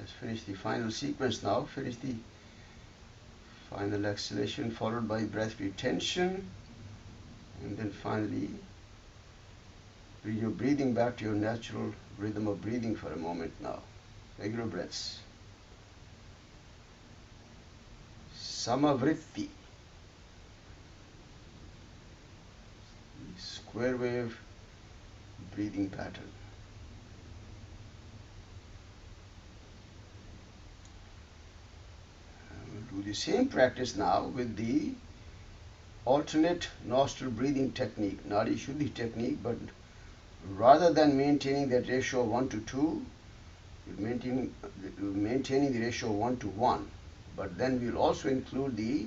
Let's finish the final sequence now. Finish the final exhalation followed by breath retention, and then finally bring your breathing back to your natural rhythm of breathing for a moment now. Regular breaths. Samavritti, square wave breathing pattern. We'll do the same practice now with the alternate nostril breathing technique, Nadi Shuddhi technique, but rather than maintaining that ratio of 1 to 2, you're maintaining the ratio of 1 to 1. But then we'll also include the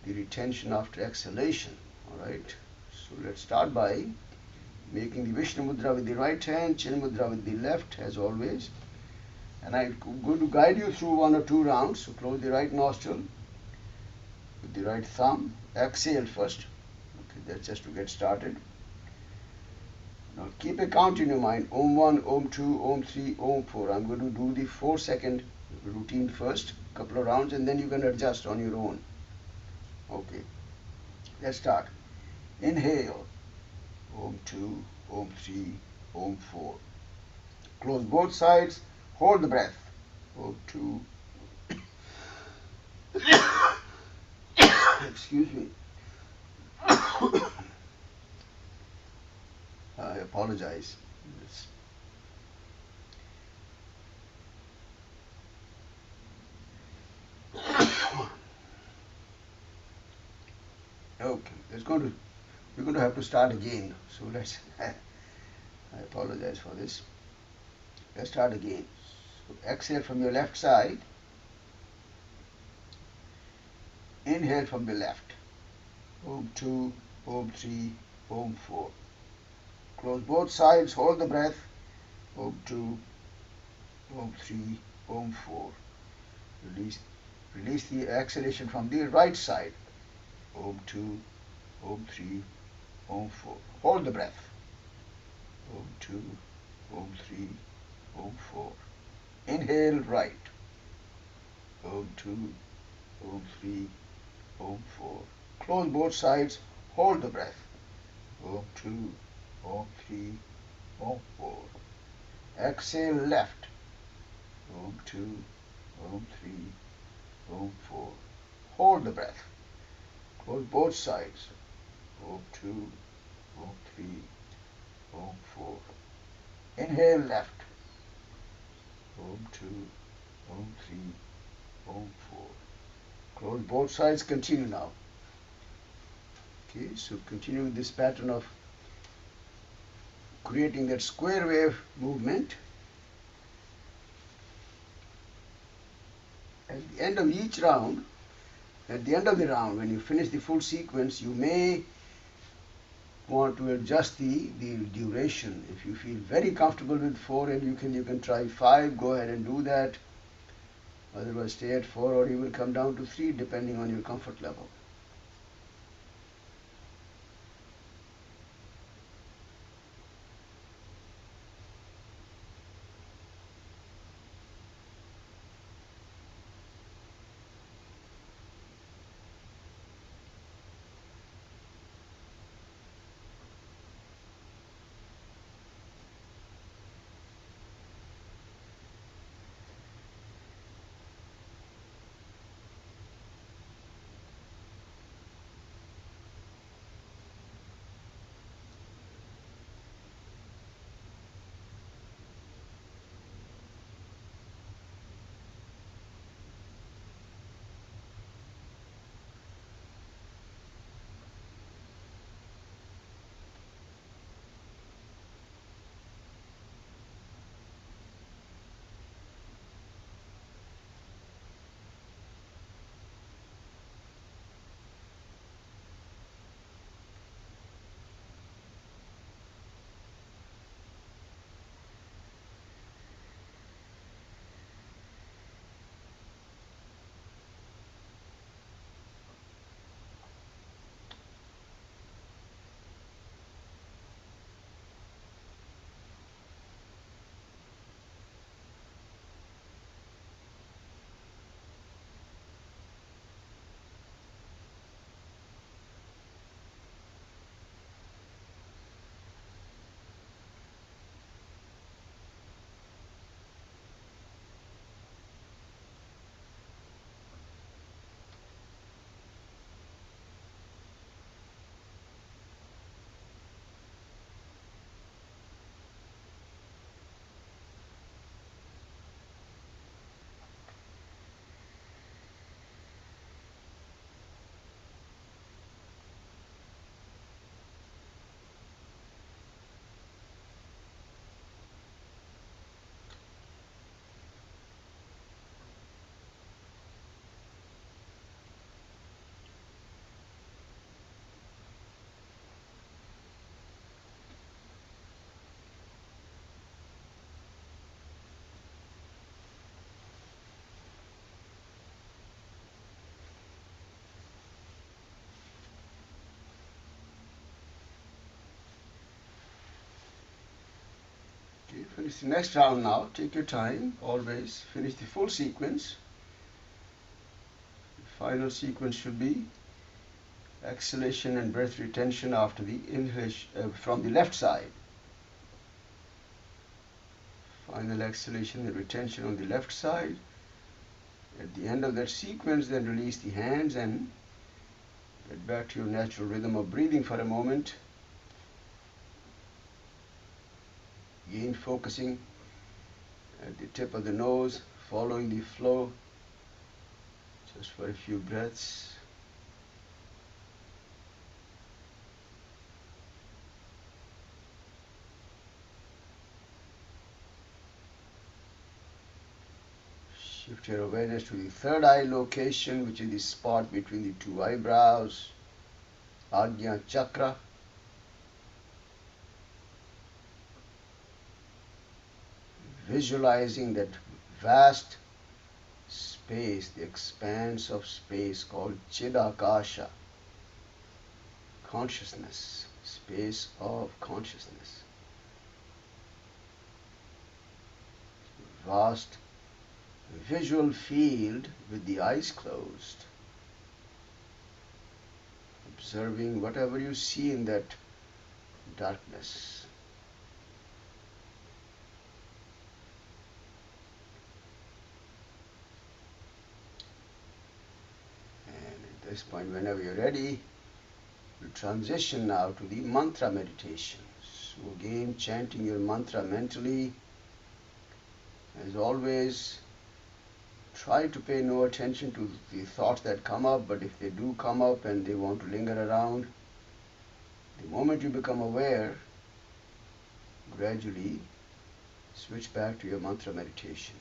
retention after exhalation. All right. So let's start by making the Vishnu Mudra with the right hand, Chin Mudra with the left, as always. And I'm going to guide you through 1 or 2 rounds. So close the right nostril with the right thumb. Exhale first. Okay, that's just to get started. Now keep a count in your mind. Om 1, Om 2, Om 3, Om 4. I'm going to do the 4-second routine first, couple of rounds, and then you can adjust on your own. Okay, let's start. Inhale. Om 2, Om 3, Om 4. Close both sides. Hold the breath. Om 2. Excuse me. I apologize. Okay, we're going to have to start again. So let's. I apologize for this. Let's start again. So exhale from your left side. Inhale from the left. Om 2, Om 3, Om 4. Close both sides. Hold the breath. Om 2, Om 3, Om 4. Release the exhalation from the right side. Om 2, Om 3, Om 4. Hold the breath. Om 2, Om 3, Om 4. Inhale right. Om 2, Om 3, Om 4. Close both sides. Hold the breath. Om 2, Om 3, Om 4. Exhale left. Om 2, Om 3, Om 4. Hold the breath. Close both sides. Om 2, Om 3, Om 4. Inhale left. Om 2, Om 3, Om 4. Close both sides. Continue now. Okay, so continue this pattern of creating that square wave movement. At the end of each round, at the end of the round, when you finish the full sequence, you may want to adjust the duration. If you feel very comfortable with 4 and you can try 5, go ahead and do that. Otherwise stay at 4 or even come down to 3 depending on your comfort level. Finish the next round now. Take your time. Always finish the full sequence. The final sequence should be exhalation and breath retention after the inhalation from the left side. Final exhalation and retention on the left side. At the end of that sequence, then release the hands and get back to your natural rhythm of breathing for a moment. Again, focusing at the tip of the nose, following the flow, just for a few breaths. Shift your awareness to the third eye location, which is the spot between the two eyebrows, Ajna Chakra. Visualizing that vast space, the expanse of space called Chidakasha, consciousness, space of consciousness. Vast visual field with the eyes closed, observing whatever you see in that darkness. At this point, whenever you're ready, you transition now to the mantra meditation. So again, chanting your mantra mentally. As always, try to pay no attention to the thoughts that come up, but if they do come up and they want to linger around, the moment you become aware, gradually switch back to your mantra meditation.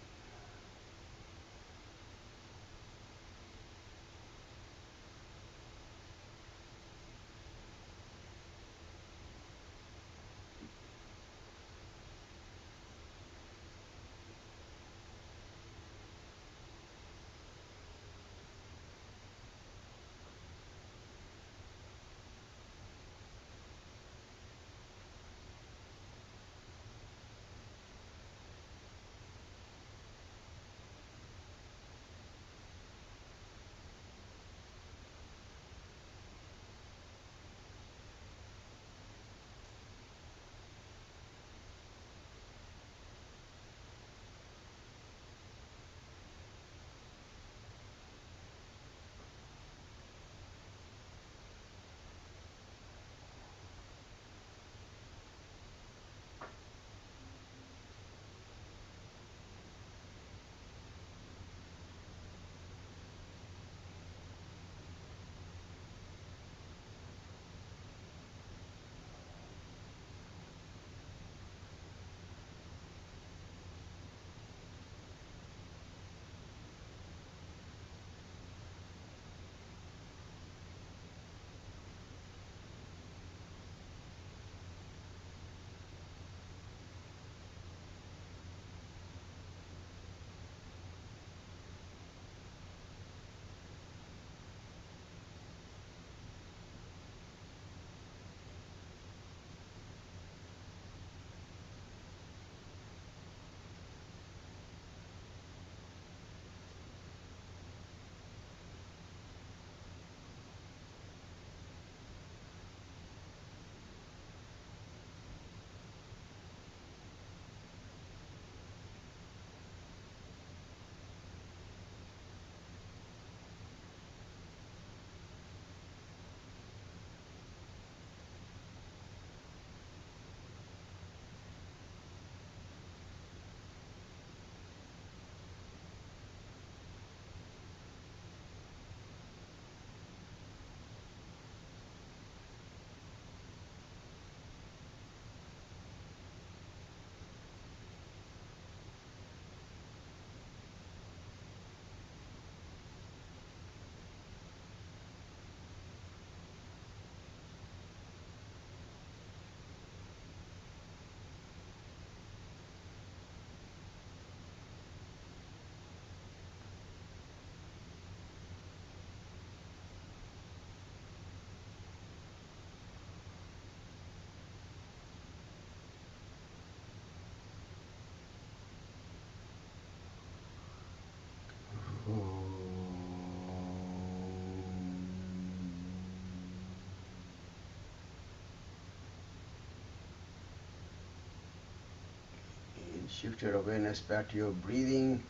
Shift your awareness back to your breathing.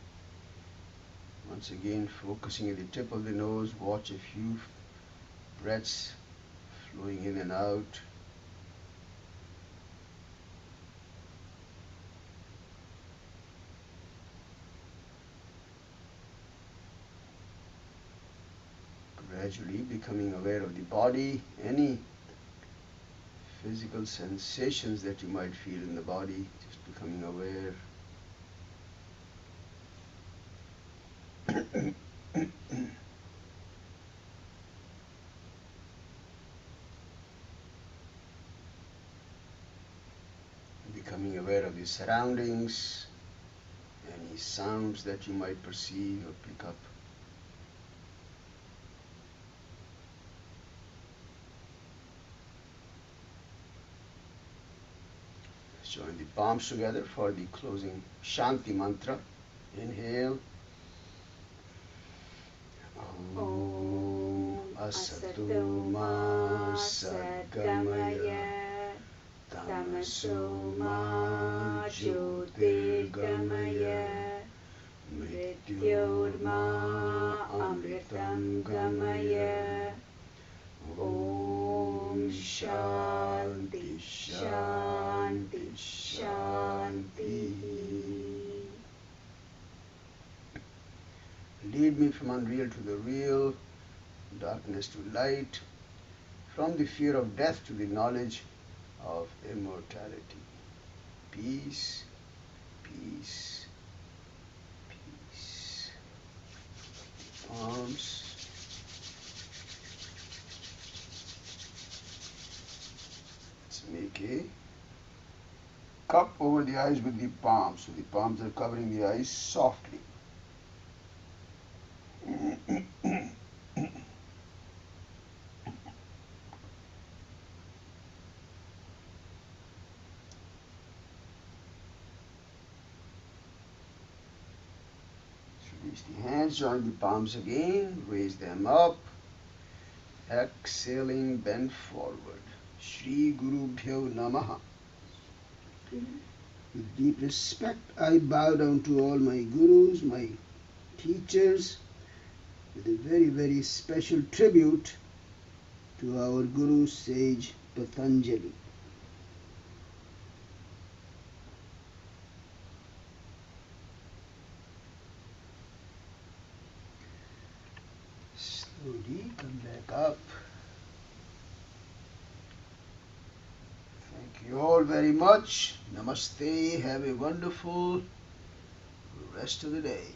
Once again, focusing at the tip of the nose. Watch a few breaths flowing in and out. Gradually becoming aware of the body, any physical sensations that you might feel in the body, just becoming aware. Becoming aware of the surroundings, any sounds that you might perceive or pick up. Join the palms together for the closing Shanti mantra. Inhale. Om Asato Ma Sadgamaya Tamaso Ma Jyotirgamaya Mrityorma Amritam Gamaya. Om Shanti Shanti Shanti. Lead me from unreal to the real, darkness to light, from the fear of death to the knowledge of immortality. Peace, peace, peace. Arms. Let's make a cup over the eyes with the palms. So the palms are covering the eyes softly. Release the hands, join the palms again, raise them up. Exhaling, bend forward. Shri Guru Bhyo Namaha. With deep respect, I bow down to all my gurus, my teachers, with a very, very special tribute to our Guru sage Patanjali. Slowly come back up. Thank you all very much. Namaste. Have a wonderful rest of the day.